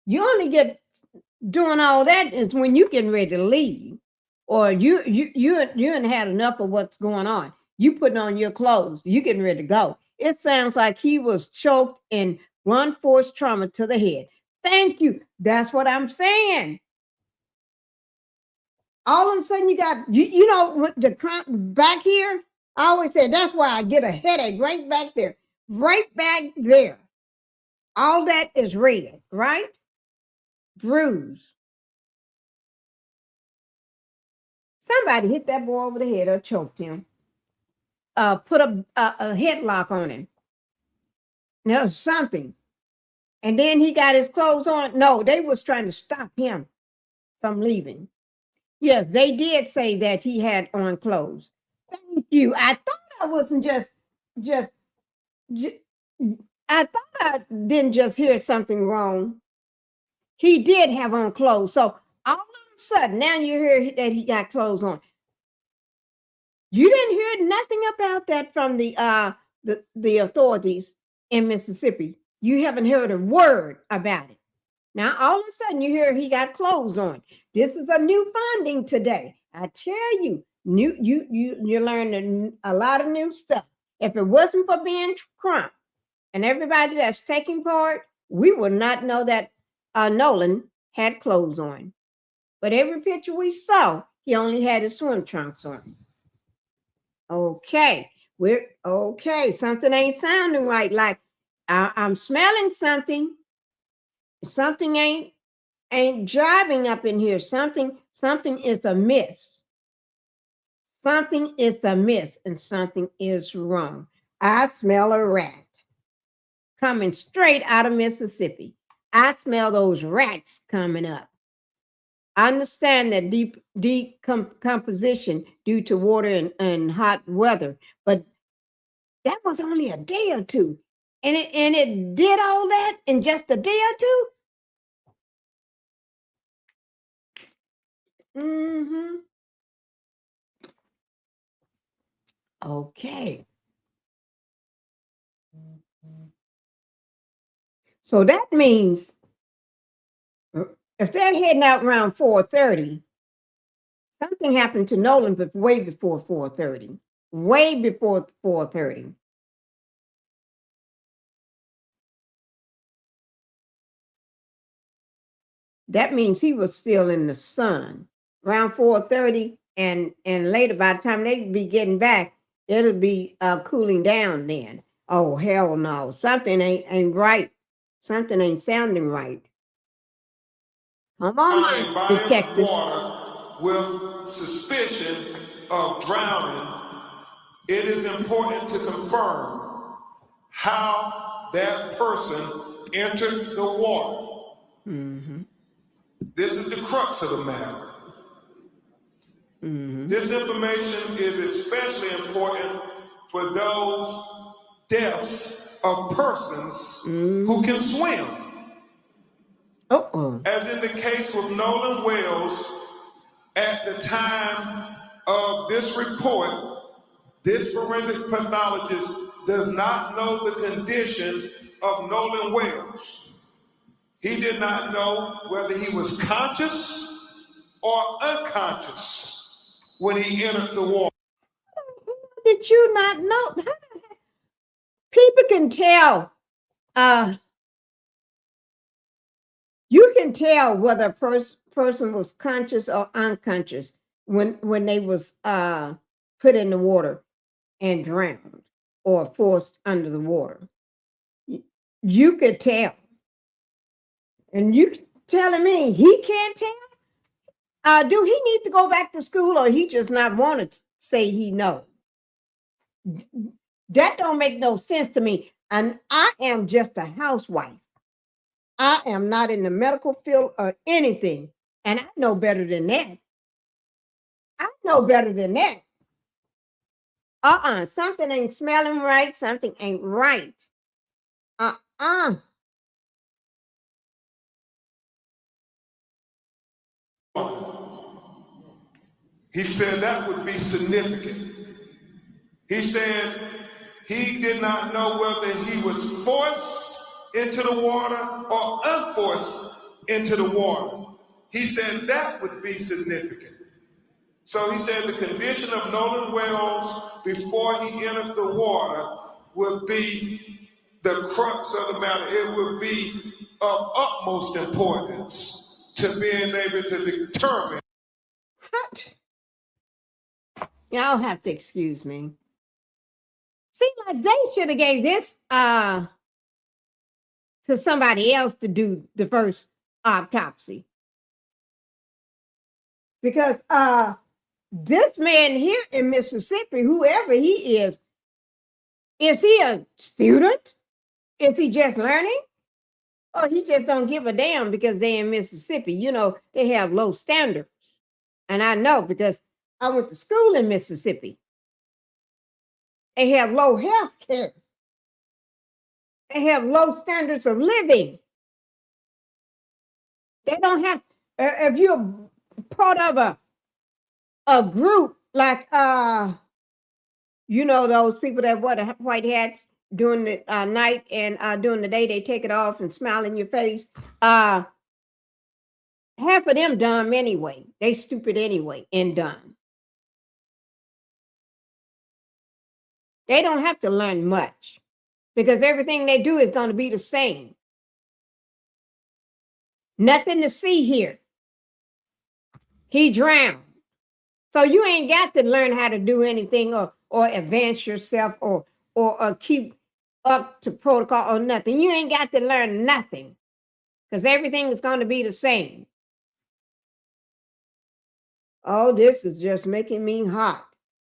You only get doing all that is when you getting ready to leave, or you ain't had enough of what's going on. You putting on your clothes, you getting ready to go. It sounds like he was choked in blunt force trauma to the head. Thank you. That's what I'm saying. All of a sudden you got you know the crump back here. I always say that's why I get a headache right back there, right back there. All that is red, right? Bruise. Somebody hit that boy over the head or choked him. Put a headlock on him. No, something. And then he got his clothes on. No, they was trying to stop him from leaving. Yes, they did say that he had on clothes. Thank you. I thought I wasn't just I thought I didn't just hear something wrong. He did have on clothes. So all of a sudden, now you hear that he got clothes on. You didn't hear nothing about that from the authorities in Mississippi. You haven't heard a word about it. Now, all of a sudden, you hear he got clothes on. This is a new finding today. I tell you, you learned a lot of new stuff. If it wasn't for Ben Crump and everybody that's taking part, we would not know that Nolan had clothes on. But every picture we saw, he only had his swim trunks on. Okay, we're okay. Something ain't sounding right. Like I'm smelling something. Something ain't jiving up in here. Something is amiss. Something is amiss and something is wrong. I smell a rat coming straight out of Mississippi. I smell those rats coming up. I understand that decomposition due to water and hot weather, but that was only a day or two. And it did all that in just a day or two? Okay. So that means if they're heading out around 4:30, Something happened to Nolan, but way before 4:30. Way before 4:30. That means he was still in the sun around 4:30, and later by the time they be getting back, it'll be cooling down then. Oh hell no, something ain't right. Something ain't sounding right. Come on, Body of detective. water with suspicion of drowning, it is important to confirm how that person entered the water. Mm-hmm. This is the crux of the matter. Mm-hmm. This information is especially important for those deaths of persons who can swim. Uh-oh. As in the case with Nolan Wells, at the time of this report, this forensic pathologist does not know the condition of Nolan Wells. He did not know whether he was conscious or unconscious when he entered the water. Did you not know? People can tell. You can tell whether a person was conscious or unconscious when they was put in the water and drowned or forced under the water. You could tell. And you telling me he can't tell? Do he need to go back to school, or he just not want to say he know? That don't make no sense to me. And I am just a housewife. I am not in the medical field or anything. And I know better than that. I know better than that. Something ain't smelling right. Something ain't right. He said that would be significant. He said he did not know whether he was forced into the water or unforced into the water. He said that would be significant. So he said the condition of Nolan Wells before he entered the water would be the crux of the matter. It would be of utmost importance to being able to determine. Y'all have to excuse me. Seems like they should have gave this to somebody else to do the first autopsy. Because this man here in Mississippi, whoever he is he a student? Is he just learning? Or he just don't give a damn because they in Mississippi? You know, they have low standards. And I know because I went to school in Mississippi. They have low health care. They have low standards of living. They don't have, if you're part of a group like, you know, those people that wear the white hats during the night and during the day, they take it off and smile in your face. Half of them dumb anyway. They stupid anyway and dumb. They don't have to learn much because everything they do is going to be the same. Nothing to see here. He drowned. So you ain't got to learn how to do anything or advance yourself or keep up to protocol or nothing. You ain't got to learn nothing because everything is going to be the same. Oh, this is just making me hot.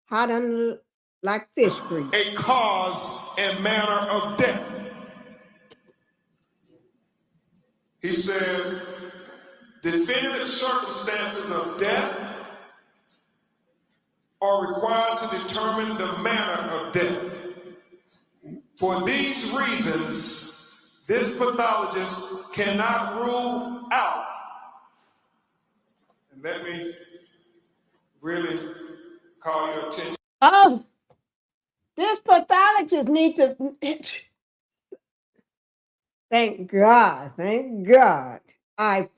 Hot under like fish grease. A cause and manner of death. He said, definitive circumstances of death are required to determine the manner of death. For these reasons, this pathologist cannot rule out, and let me really call your attention. Oh, this pathologist need to, thank God, I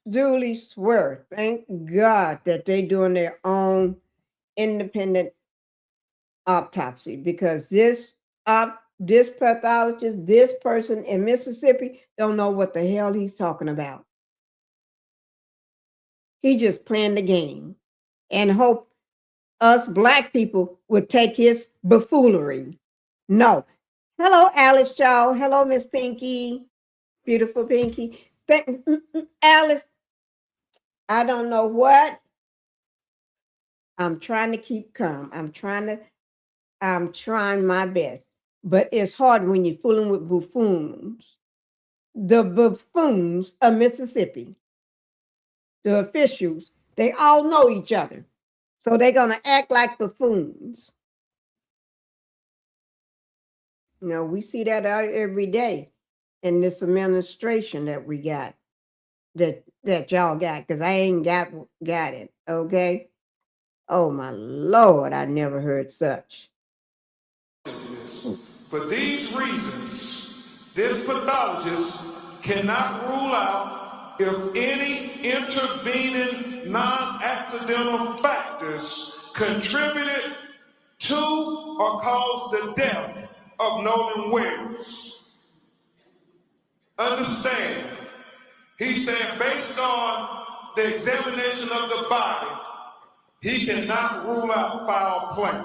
duly swear. Thank God that they're doing their own independent autopsy, because this pathologist, this person in Mississippi, don't know what the hell he's talking about. He just playing the game and hope us Black people would take his buffoonery. No. Hello, Alice Shaw. Hello, Miss Pinkie. Beautiful Pinkie. Alice, I don't know what. I'm trying to keep calm. I'm trying my best. But it's hard when you're fooling with buffoons. The buffoons of Mississippi, the officials, they all know each other. So they're going to act like buffoons. You know, we see that out every day in this administration that we got, that y'all got, because I ain't got it, okay? Oh, my Lord, I never heard such. For these reasons, this pathologist cannot rule out if any intervening non-accidental factors contributed to or caused the death of Nolan Wells. Understand, he's saying based on the examination of the body, he cannot rule out foul play.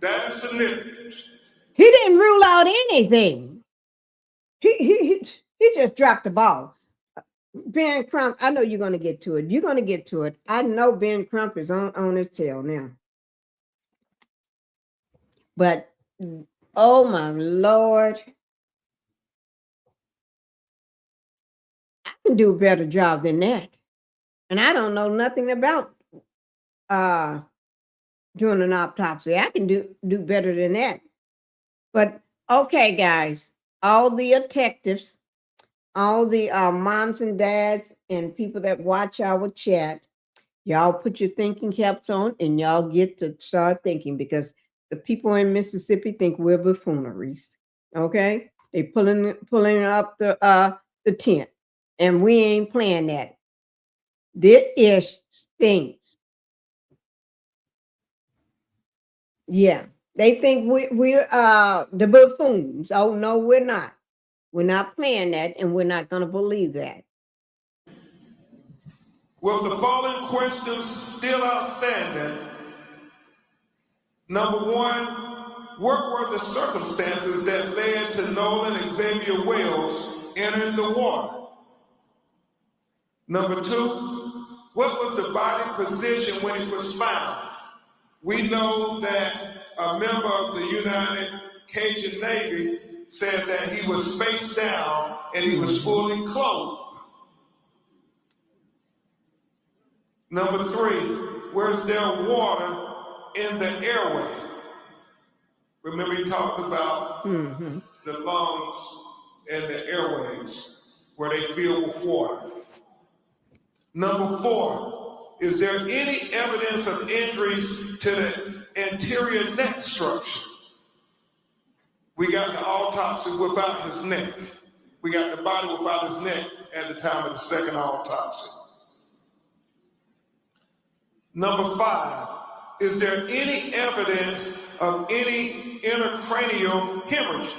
That is significant. He didn't rule out anything. He just dropped the ball. Ben Crump, I know you're going to get to it. You're going to get to it. I know Ben Crump is on his tail now. But, oh my Lord, I can do a better job than that. And I don't know nothing about doing an autopsy. I can do better than that. But, okay, guys, all the detectives, all the moms and dads and people that watch our chat, y'all put your thinking caps on and y'all get to start thinking, because the people in Mississippi think we're buffooneries. Okay, they pulling up the tent, and we ain't playing that. This ish stinks. Yeah, they think we're the buffoons. Oh no, we're not. We're not playing that, and we're not going to believe that. Well, the following questions still outstanding. Number one, what were the circumstances that led to Nolan Xavier Wells entering the water? Number two, what was the body position when it was found? We know that a member of the United Cajun Navy said that he was face down and he was fully clothed. Number three, was there water in the airway? Remember he talked about the lungs and the airways where they fill with water. Number four, is there any evidence of injuries to the anterior neck structure? We got the autopsy without his neck. We got the body without his neck at the time of the second autopsy. Number five, is there any evidence of any intracranial hemorrhage?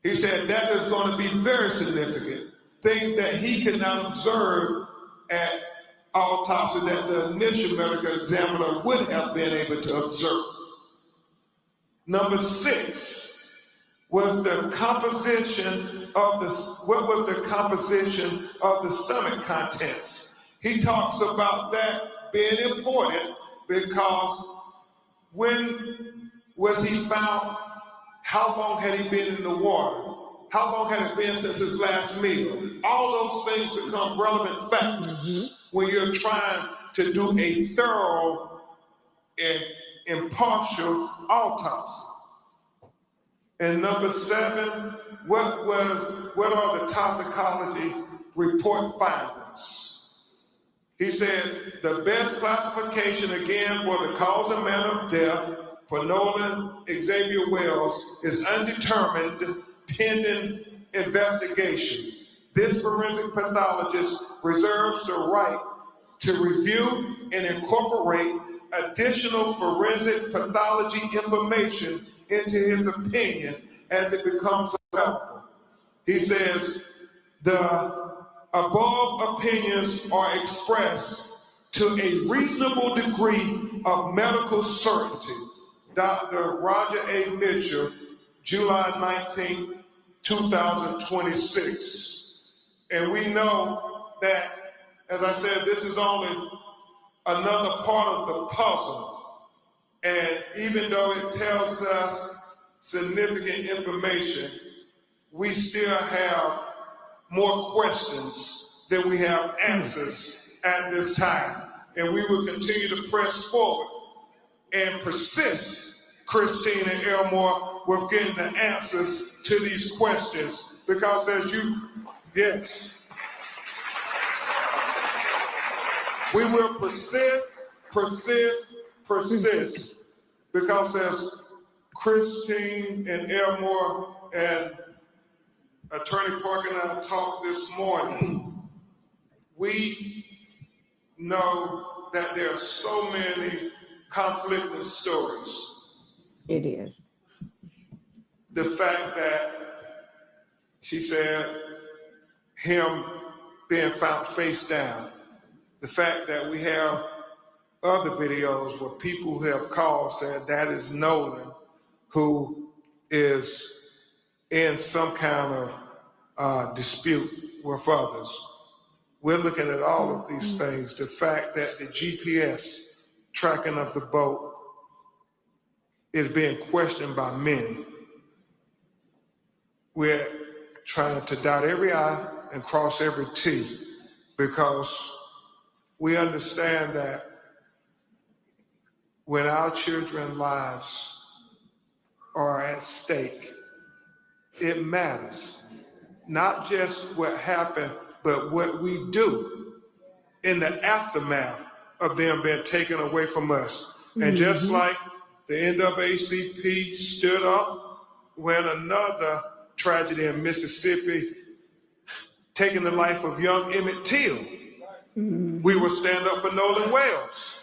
He said that is going to be very significant. Things that he could not observe at autopsy that the initial medical examiner would have been able to observe. Number six, was the composition of what was the composition of the stomach contents? He talks about that being important because when was he found? How long had he been in the water? How long had it been since his last meal? All those things become relevant factors when you're trying to do a thorough and impartial autopsy. And number seven, what are the toxicology report findings? He said the best classification again for the cause and manner of death for Nolan Xavier Wells is undetermined pending investigation. This forensic pathologist reserves the right to review and incorporate additional forensic pathology information into his opinion as it becomes available. He says, the above opinions are expressed to a reasonable degree of medical certainty. Dr. Roger A. Mitchell, July 19, 2026. And we know that, as I said, this is only another part of the puzzle. And even though it tells us significant information, we still have more questions than we have answers at this time. And we will continue to press forward and persist, Christine and Elmore, with getting the answers to these questions. Because as you, yes, we will persist, because as Christine and Elmore and Attorney Parker and I talked this morning, we know that there are so many conflicting stories. It is. The fact that she said him being found face down, the fact that we have other videos where people who have called said that is Nolan, who is in some kind of dispute with others. We're looking at all of these things. The fact that the GPS tracking of the boat is being questioned by many. We're trying to dot every I and cross every T, because we understand that when our children's lives are at stake, it matters. Not just what happened, but what we do in the aftermath of them being taken away from us. And just like the NAACP stood up when another tragedy in Mississippi, taking the life of young Emmett Till, we will stand up for Nolan Wells.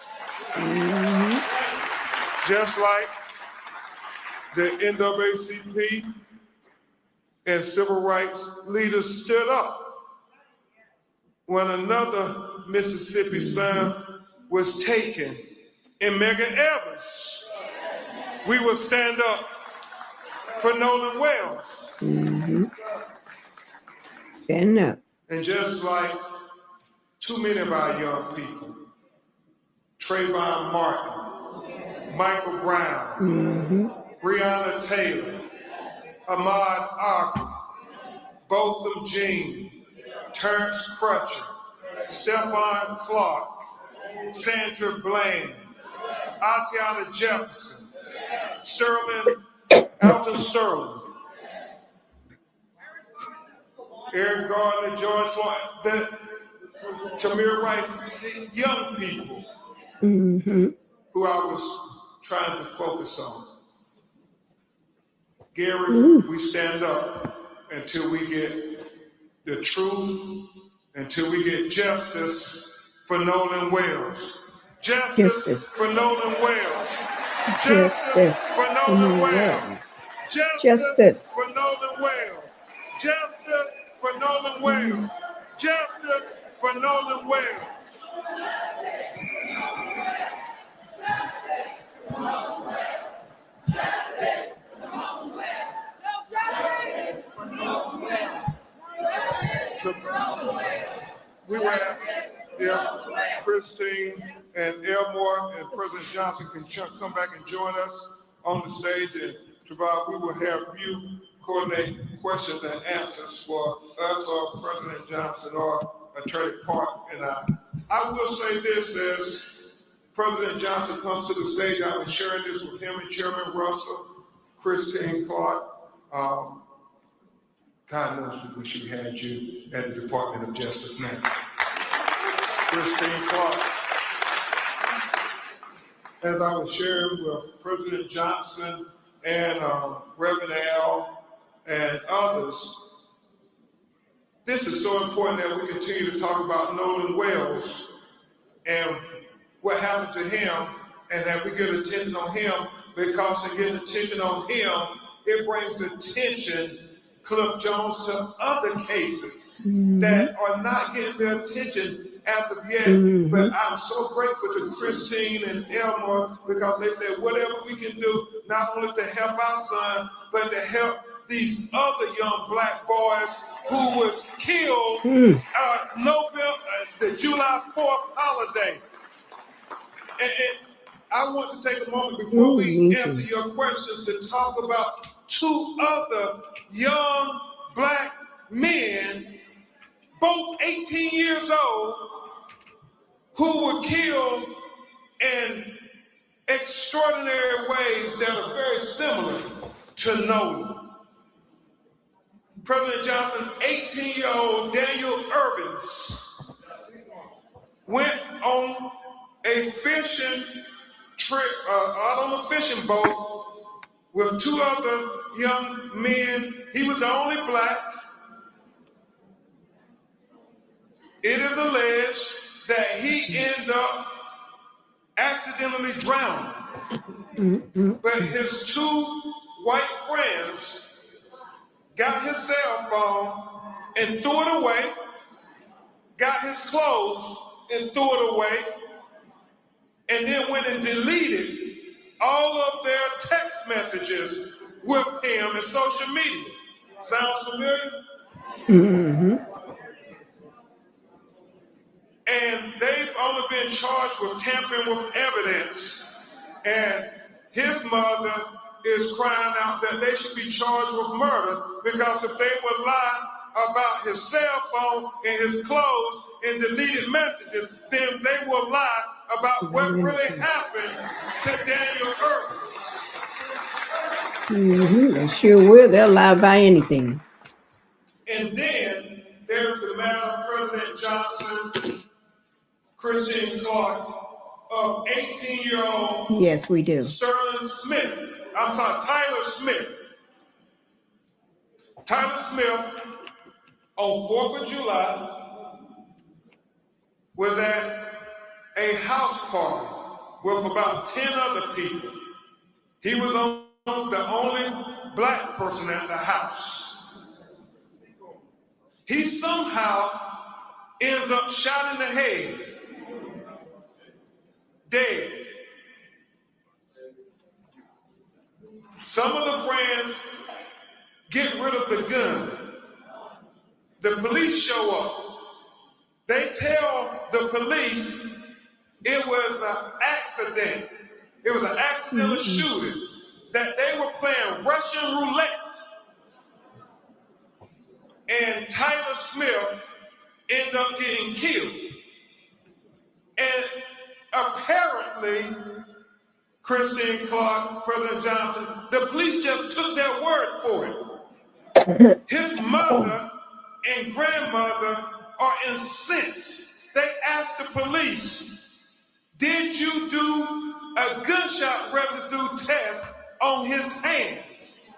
Just like the NAACP and civil rights leaders stood up when another Mississippi son was taken in Medgar Evers. We will stand up for Nolan Wells. Stand up. And just like too many of our young people, Trayvon Martin, Michael Brown, Breonna Taylor, Ahmaud Arbery, Botham Jean, Terrence Crutcher, Stephon Clark, Sandra Bland, Atiana Jefferson, Alton Sterling, Eric Gardner, George Floyd, Tamir Rice, the young people who I was trying to focus on. Gary, we stand up until we get the truth, until we get justice for Nolan Wells. Justice for Nolan Wells. Justice for Nolan Wells. Justice for Nolan Wells. Justice for Nolan Wells. Justice for Nolan Wells. We would ask if Christine and Elmore and President Johnson can come back and join us on the stage, and Travad, we will have you coordinate questions and answers for us or President Johnson or Attorney Park and I. I will say this: as President Johnson comes to the stage, I've been sharing this with him and Chairman Russell, Christine Clark. God knows we wish we had you at the Department of Justice now. Christine Clark. As I was sharing with President Johnson and Reverend Al and others, this is so important that we continue to talk about Nolan Wells and what happened to him, and that we get attention on him, because to get attention on him, it brings attention, Cliff Jones, to other cases that are not getting their attention as of yet. But I'm so grateful to Christine and Elmore, because they said whatever we can do, not only to help our son, but to help these other young black boys who was killed the July 4th holiday. And I want to take a moment before we answer your questions to talk about two other young black men, both 18 years old, who were killed in extraordinary ways that are very similar to Nolan. President Johnson, 18-year-old Daniel Irvins went on a fishing trip, out on a fishing boat with two other young men. He was the only black. It is alleged that he ended up accidentally drowning. But his two white friends got his cell phone and threw it away, got his clothes and threw it away, and then went and deleted all of their text messages with him in social media. Sounds familiar? And they've only been charged with tampering with evidence. And his mother is crying out that they should be charged with murder, because if they would lie about his cell phone and his clothes and deleted messages, then they will lie about what really happened to Daniel Irvins. They sure will. They'll lie about anything. And then there's the matter of President Johnson, Christine Clark, of 18-year-old Yes, we do. Tyler Smith. Tyler Smith, on 4th of July, was at a house party with about 10 other people. He was the only black person at the house. He somehow ends up shot in the head, dead. Some of the friends get rid of the gun. The police show up. They tell the police it was an accident. It was an accidental shooting, that they were playing Russian roulette. And Tyler Smith ended up getting killed. And apparently, Christine Clark, President Johnson, the police just took their word for it. His mother and grandmother are incensed. They asked the police, did you do a gunshot residue test on his hands?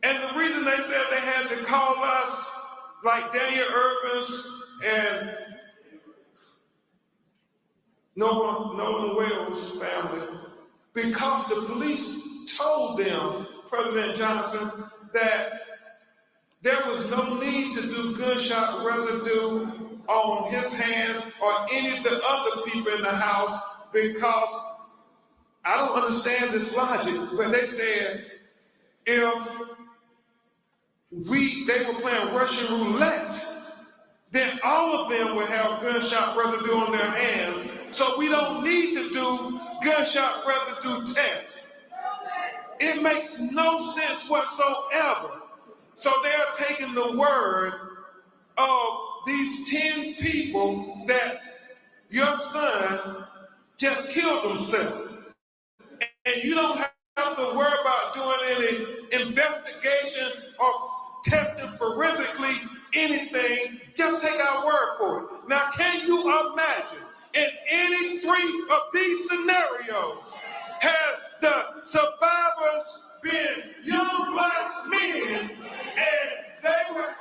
And the reason they said they had to call us, like Daniel Irvins and Nolan Wells family, because the police told them, President Johnson, that there was no need to do gunshot residue on his hands or any of the other people in the house, because I don't understand this logic, but they said if they were playing Russian roulette, then all of them would have gunshot residue on their hands. So we don't need to do gunshot residue tests. It makes no sense whatsoever. So they're taking the word of these 10 people that your son just killed himself. And you don't have to worry about doing any investigation or testing forensically anything. Just take our word for it. Now, can you imagine in any three of these scenarios, had the survivors been young black men and they were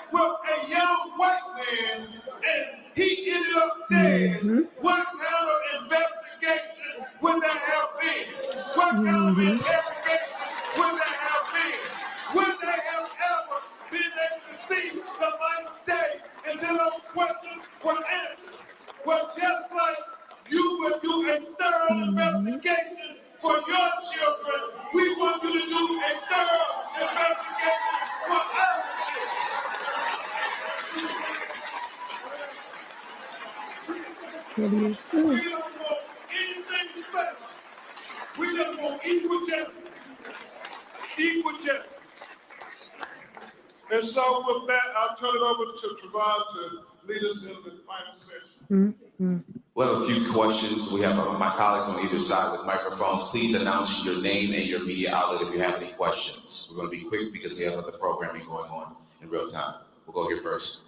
been able to see the light of day until those questions were answered. Well, just like you would do a thorough investigation for your children, we want you to do a thorough investigation for our children. We don't want anything special. We just want equal justice. Equal justice. And so with that, I'll turn it over to Trevon to lead us in the final section. Well, a few questions. We have my colleagues on either side with microphones. Please announce your name and your media outlet if you have any questions. We're going to be quick because we have other programming going on in real time. We'll go here first.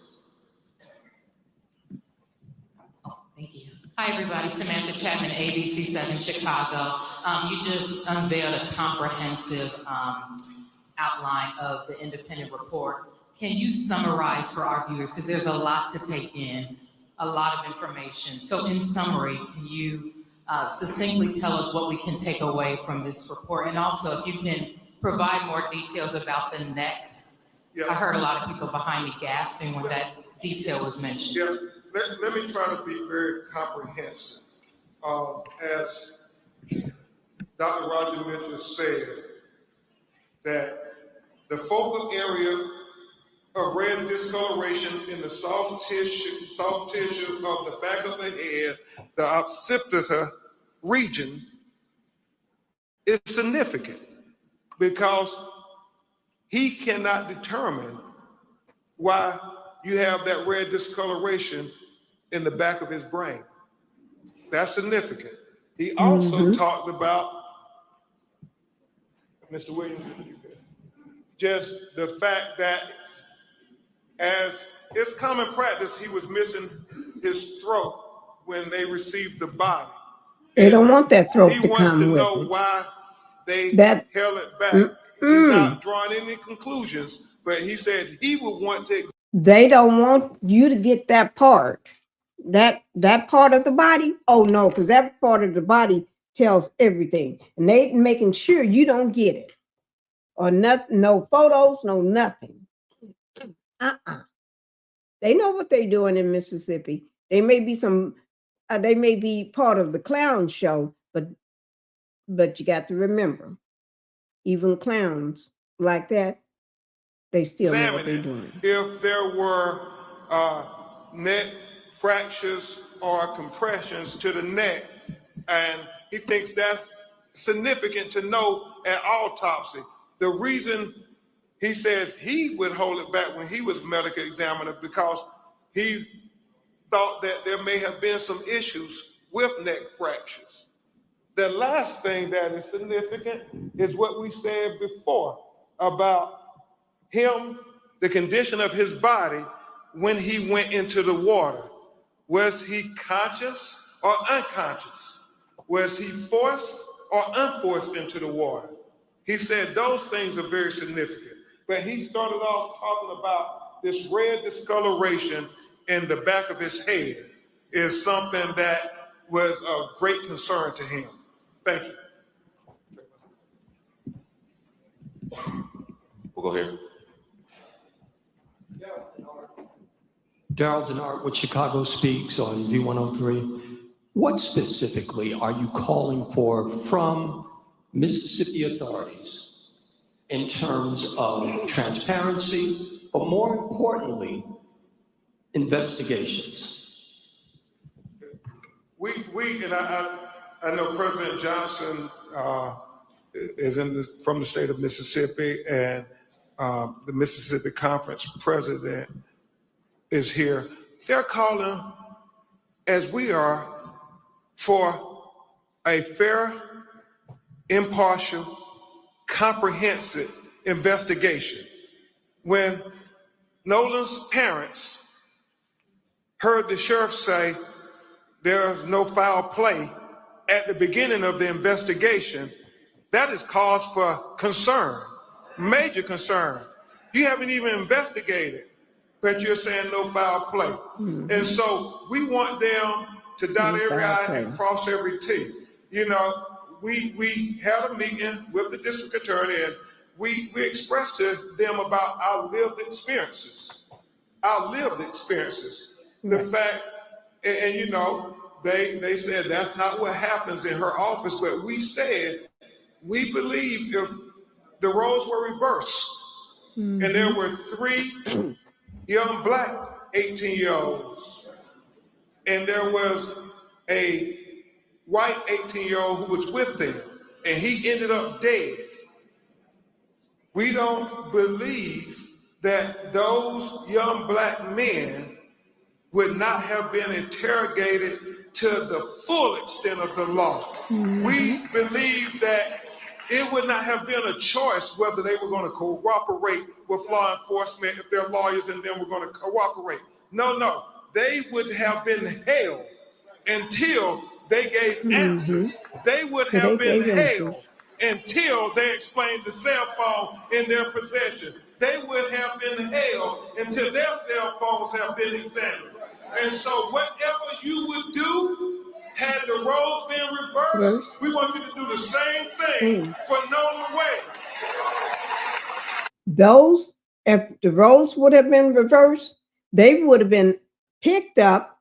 Thank you. Hi, everybody. Samantha Chapman, ABC 7 Chicago. You just unveiled a comprehensive outline of the independent report. Can you summarize for our viewers? Because there's a lot to take in, a lot of information. So in summary, can you succinctly tell us what we can take away from this report? And also, if you can provide more details about the neck. Yeah. I heard a lot of people behind me gasping when that detail was mentioned. Yeah. Let me try to be very comprehensive. As Dr. Roger Mitchell said, that the focal area of red discoloration in the soft tissue of the back of the head, the occipital region, is significant because he cannot determine why you have that red discoloration in the back of his brain. That's significant. He also talked about, Mr. Williams, just the fact that as it's common practice, he was missing his throat when they received the body. They don't want that throat to come with it. He wants to know why they held it back. He's not drawing any conclusions, but he said he would want to. They don't want you to get that part. That part of the body? Oh no, because that part of the body tells everything. And they making sure you don't get it. Or no photos, no nothing. They know what they're doing in Mississippi. They may be they may be part of the clown show, but you got to remember, even clowns like that, they still know what they're doing. If there were neck fractures or compressions to the neck, and he thinks that's significant to know at autopsy. The reason he said he would hold it back when he was medical examiner because he thought that there may have been some issues with neck fractures. The last thing that is significant is what we said before about him, the condition of his body when he went into the water. Was he conscious or unconscious? Was he forced or unforced into the water? He said those things are very significant. But he started off talking about this red discoloration in the back of his head is something that was of great concern to him. Thank you. We'll go here. Daryl Denard with Chicago Speaks on V103. What specifically are you calling for from Mississippi authorities in terms of transparency, but more importantly, investigations? And I know President Johnson is from the state of Mississippi, and the Mississippi Conference president is here. They're calling, as we are, for a fair, impartial, comprehensive investigation. When Nolan's parents heard the sheriff say there's no foul play at the beginning of the investigation, that is cause for concern, major concern. You haven't even investigated, but you're saying no foul play. And so we want them to dot every I and cross every T. You know, we had a meeting with the district attorney, and we expressed to them about our lived experiences. The fact, and you know, they said that's not what happens in her office, but we said we believe if the roles were reversed and there were 3 young black 18-year-olds and there was a white 18-year-old who was with them and he ended up dead, we don't believe that those young black men would not have been interrogated to the full extent of the law. We believe that it would not have been a choice whether they were going to cooperate with law enforcement if their lawyers and them were going to cooperate. No, they would have been held until they gave answers. They would have been held until they explained the cell phone in their possession. They would have been held until their cell phones have been examined. And so whatever you would do, had the roles been reversed, we want you to do the same thing for Nolan Wells. If the roles would have been reversed, they would have been picked up,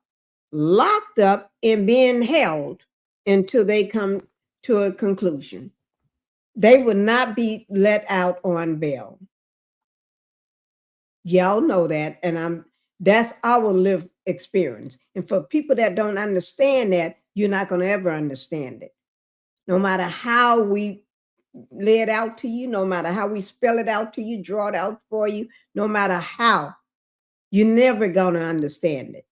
locked up, and being held until they come to a conclusion. They would not be let out on bail. Y'all know that, and that's our lived experience. And for people that don't understand that, you're not going to ever understand it. No matter how we lay it out to you, no matter how we spell it out to you, draw it out for you, no matter how, you're never going to understand it.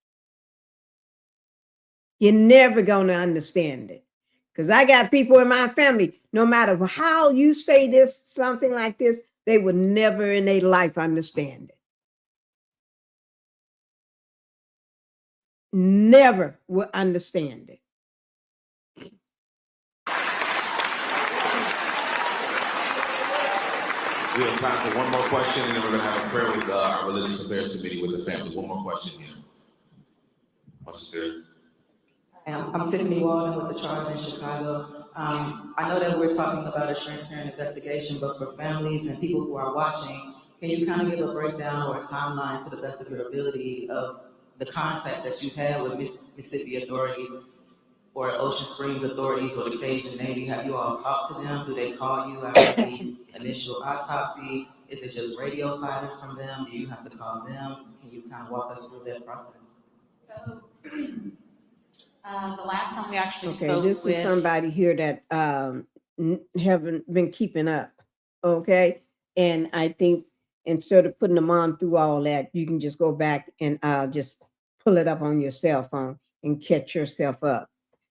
You're never going to understand it. Because I got people in my family, no matter how you say this, something like this, they would never in their life understand it. Never will understand it. We have time for one more question, and then we're going to have a prayer with our Religious Affairs Committee with the family. One more question here. What's there? I'm Tiffany Walden with the Charge in Chicago. I know that we're talking about a transparent investigation, but for families and people who are watching, can you kind of give a breakdown or a timeline to the best of your ability of the contact that you've had with Mississippi authorities or Ocean Springs authorities or the Cajun Navy? Have you all talked to them? Do they call you after the initial autopsy? Is it just radio silence from them? Do you have to call them? Can you kind of walk us through that process? So, the last time we actually spoke this is somebody here that haven't been keeping up. Okay. And I think instead of putting them on through all that, you can just go back and just pull it up on your cell phone and catch yourself up.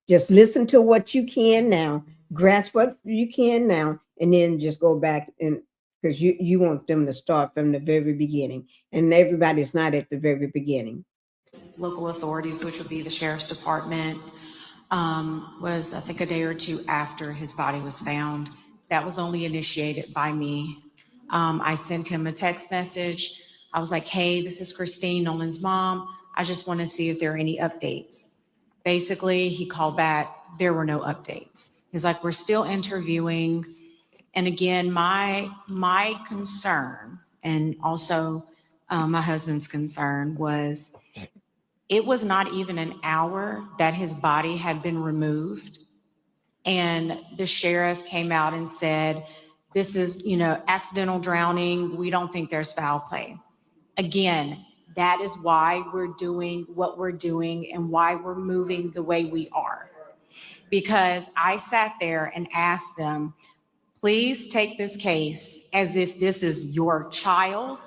Just listen to what you can now, grasp what you can now, and then just go back and because you want them to start from the very beginning. And everybody's not at the very beginning. Local authorities, which would be the sheriff's department, was I think a day or two after his body was found. That was only initiated by me. I sent him a text message. I was like, hey, this is Christine, Nolan's mom. I just want to see if there are any updates. Basically, he called back. There were no updates. He's like, we're still interviewing. And again, my concern and also my husband's concern was it was not even an hour that his body had been removed. And the sheriff came out and said, this is, accidental drowning. We don't think there's foul play. Again, that is why we're doing what we're doing and why we're moving the way we are. Because I sat there and asked them, please take this case as if this is your child,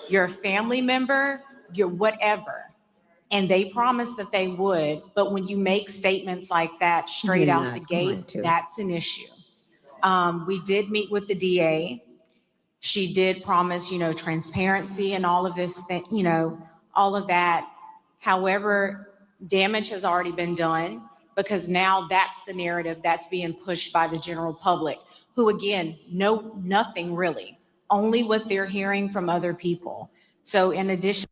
your family member, your whatever. And they promised that they would, but when you make statements like that straight out the gate, that's an issue. We did meet with the DA. She did promise, transparency and all of this, all of that. However, damage has already been done because now that's the narrative that's being pushed by the general public, who again, know nothing really, only what they're hearing from other people. So in addition,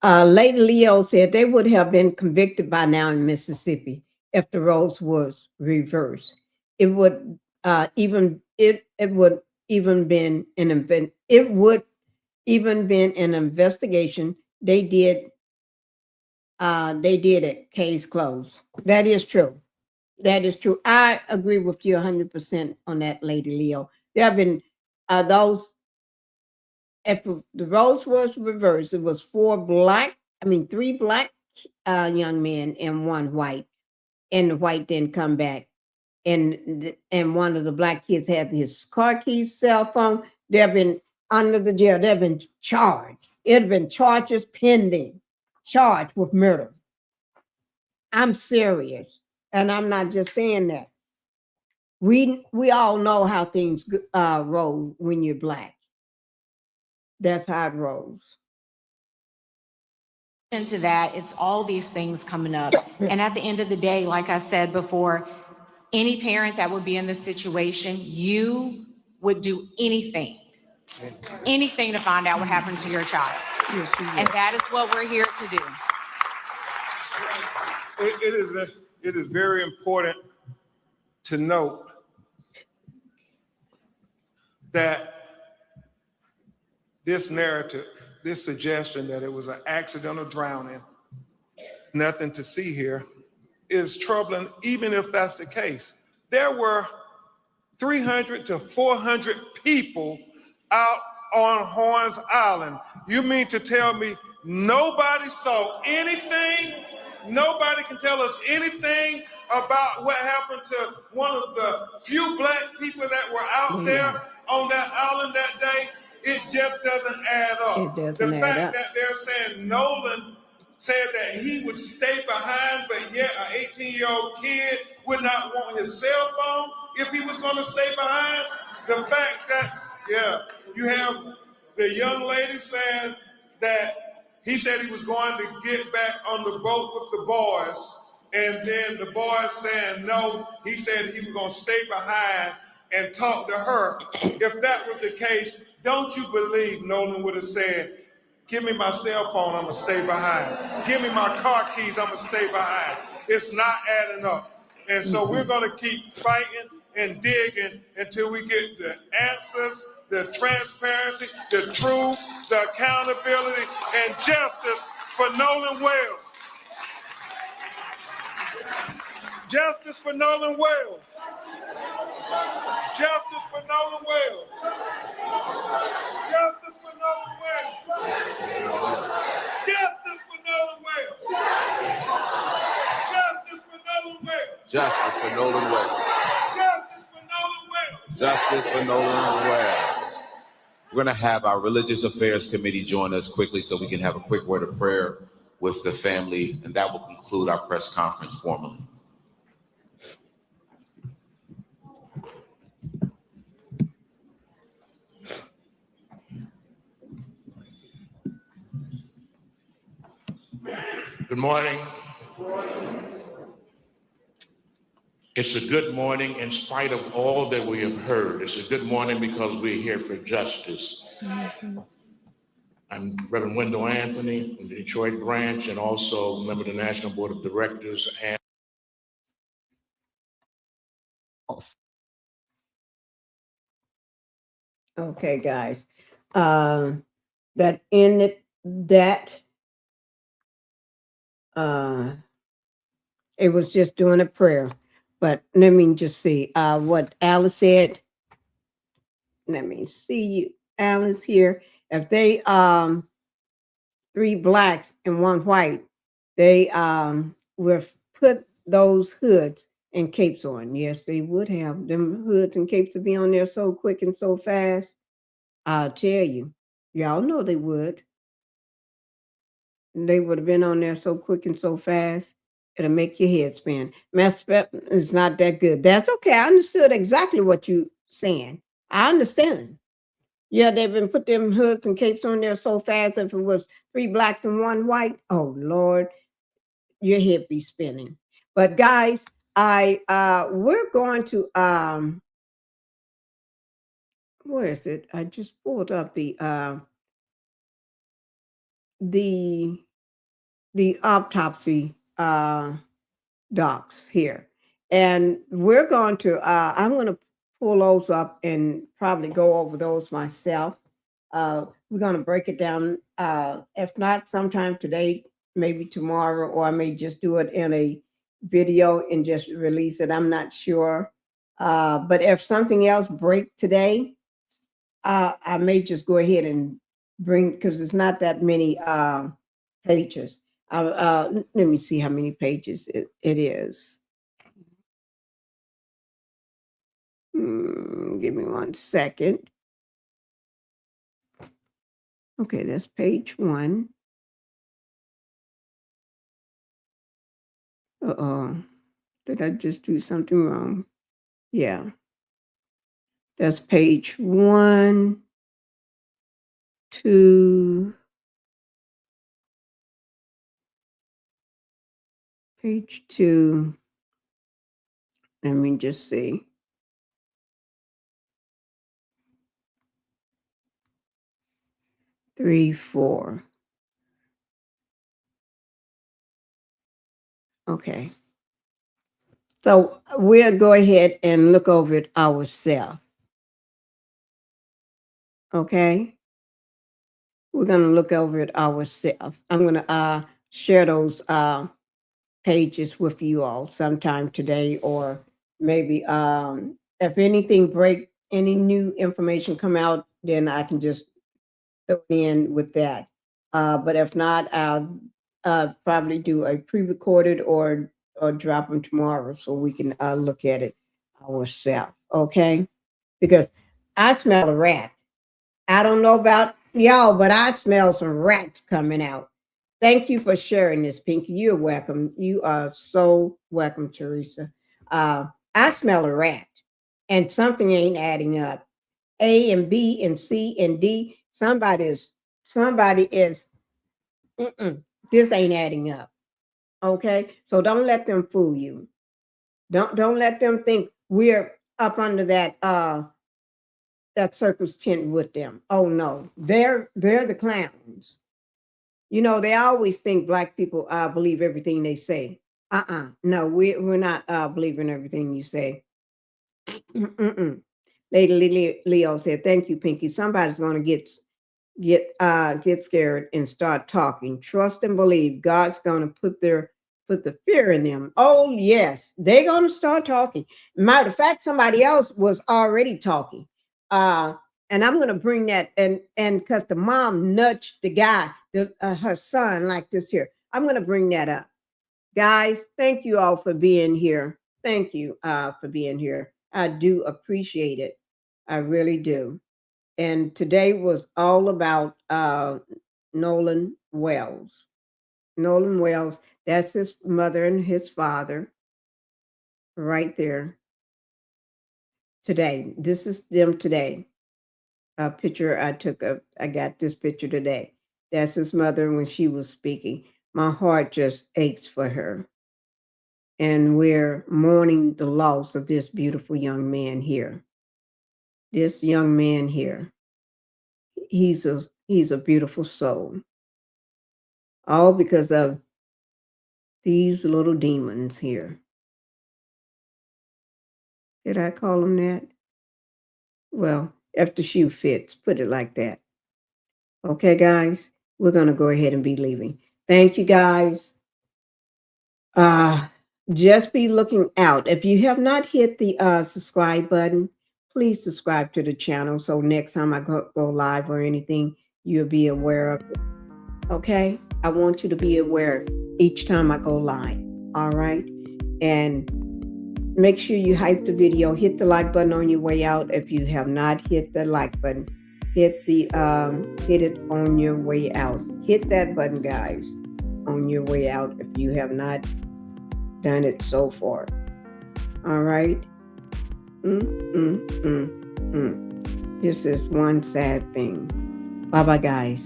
Lady Leo said they would have been convicted by now in Mississippi if the roles was reversed. It would it would even been an event. It would even been an investigation. They did it. Case closed. That is true. That is true. I agree with you 100% on that, Lady Leo. There have been those. If the roles was reversed, it was three black young men and one white, and the white didn't come back. And one of the black kids had his car keys, cell phone. They've been under the jail. They've been charged. It have been charges pending, charged with murder. I'm serious, and I'm not just saying that. We all know how things roll when you're black. That's how it rolls. Into that, it's all these things coming up. And at the end of the day, like I said before, any parent that would be in this situation, you would do anything to find out what happened to your child. And that is what we're here to do. It is very important to note that this narrative, this suggestion that it was an accidental drowning, nothing to see here, is troubling, even if that's the case. There were 300 to 400 people out on Horns Island. You mean to tell me nobody saw anything? Nobody can tell us anything about what happened to one of the few black people that were out there on that island that day? It just doesn't add up. The fact that they're saying Nolan said that he would stay behind, but yet an 18-year-old kid would not want his cell phone if he was going to stay behind. The fact that, you have the young lady saying that he said he was going to get back on the boat with the boys, and then the boys saying no, he said he was going to stay behind and talk to her. If that was the case, don't you believe Nolan would have said, give me my cell phone, I'm going to stay behind. Give me my car keys, I'm going to stay behind. It's not adding up. And so we're going to keep fighting and digging until we get the answers, the transparency, the truth, the accountability, and justice for Nolan Wells. Justice for Nolan Wells. Justice for Nolan Wells. Justice for Nolan Wells. Justice for Nolan Wells. Justice for Nolan Wells. Justice for Nolan Wells. Justice for Nolan Wells. Justice for Nolan Wells. We're going to have our Religious Affairs Committee join us quickly so we can have a quick word of prayer with the family, and that will conclude our press conference formally. Good morning. It's a good morning in spite of all that we have heard. It's a good morning because we're here for justice. I'm Reverend Wendell Anthony from the Detroit branch and also member of the National Board of Directors. And Okay, guys. That ended that. It was just doing a prayer. But let me just see what Alice said. Let me see you, Alice here. If they 3 blacks and 1 white, they would put those hoods and capes on. Yes, they would have them hoods and capes to be on there so quick and so fast. I'll tell you, y'all know they would. They would have been on there so quick and so fast. It'll make your head spin. Mass is not that good. That's okay. I understood exactly what you're saying. I understand. Yeah, they've been put them hoods and capes on there so fast. If it was 3 blacks and 1 white, oh Lord, your head be spinning. But guys, we're going to where is it? I just pulled up the autopsy docs here, and we're going to I'm going to pull those up and probably go over those myself. We're going to break it down. If not, sometime today, maybe tomorrow, or I may just do it in a video and just release it. I'm not sure. But if something else break today, I may just go ahead and bring, because it's not that many pages. Let me see how many pages it is. Give me 1 second. Okay, that's page 1. Uh-oh. Did I just do something wrong? Yeah. That's page 1, 2, page 2. Let me just see. Three, 4. Okay. So we'll go ahead and look over it ourselves. Okay. We're going to look over it ourselves. I'm going to share those pages with you all sometime today, or maybe if anything break, any new information come out, then I can just throw it in with that. But if not, I'll probably do a pre-recorded or drop them tomorrow so we can look at it ourselves. Okay, because I smell a rat. I don't know about y'all, but I smell some rats coming out. Thank you for sharing this, Pinkie. You're welcome. You are so welcome, Teresa. I smell a rat, and something ain't adding up. A and B and C and D. Somebody is. This ain't adding up. Okay, so don't let them fool you. Don't let them think we're up under that circus tent with them. Oh no, they're the clowns. You know, they always think Black people believe everything they say. No, we're not believing everything you say. Lady Leo said, "Thank you, Pinkie. Somebody's going to get scared and start talking. Trust and believe. God's going to put the fear in them. Oh yes, they're going to start talking. Matter of fact, somebody else was already talking. And I'm going to bring that and because the mom nudged the guy, her son, like this here. I'm going to bring that up, guys. Thank you all for being here. Thank you for being here. I do appreciate it. I really do. And today was all about Nolan Wells. Nolan Wells, that's his mother and his father right there today. This is them today. A picture I took of, I got this picture today. That's his mother when she was speaking. My heart just aches for her. And we're mourning the loss of this beautiful young man here. This young man here. He's a beautiful soul. All because of these little demons here. Did I call them that? Well, if the shoe fits, put it like that. Okay, guys, we're going to go ahead and be leaving. Thank you, guys. Just be looking out. If you have not hit the subscribe button, please subscribe to the channel so next time I go live or anything, you'll be aware of it. Okay? I want you to be aware each time I go live. All right? And make sure you hype the video. Hit the like button on your way out. If you have not hit the like button, hit it on your way out. Hit that button, guys, on your way out if you have not done it so far. All right? This is one sad thing. Bye-bye, guys.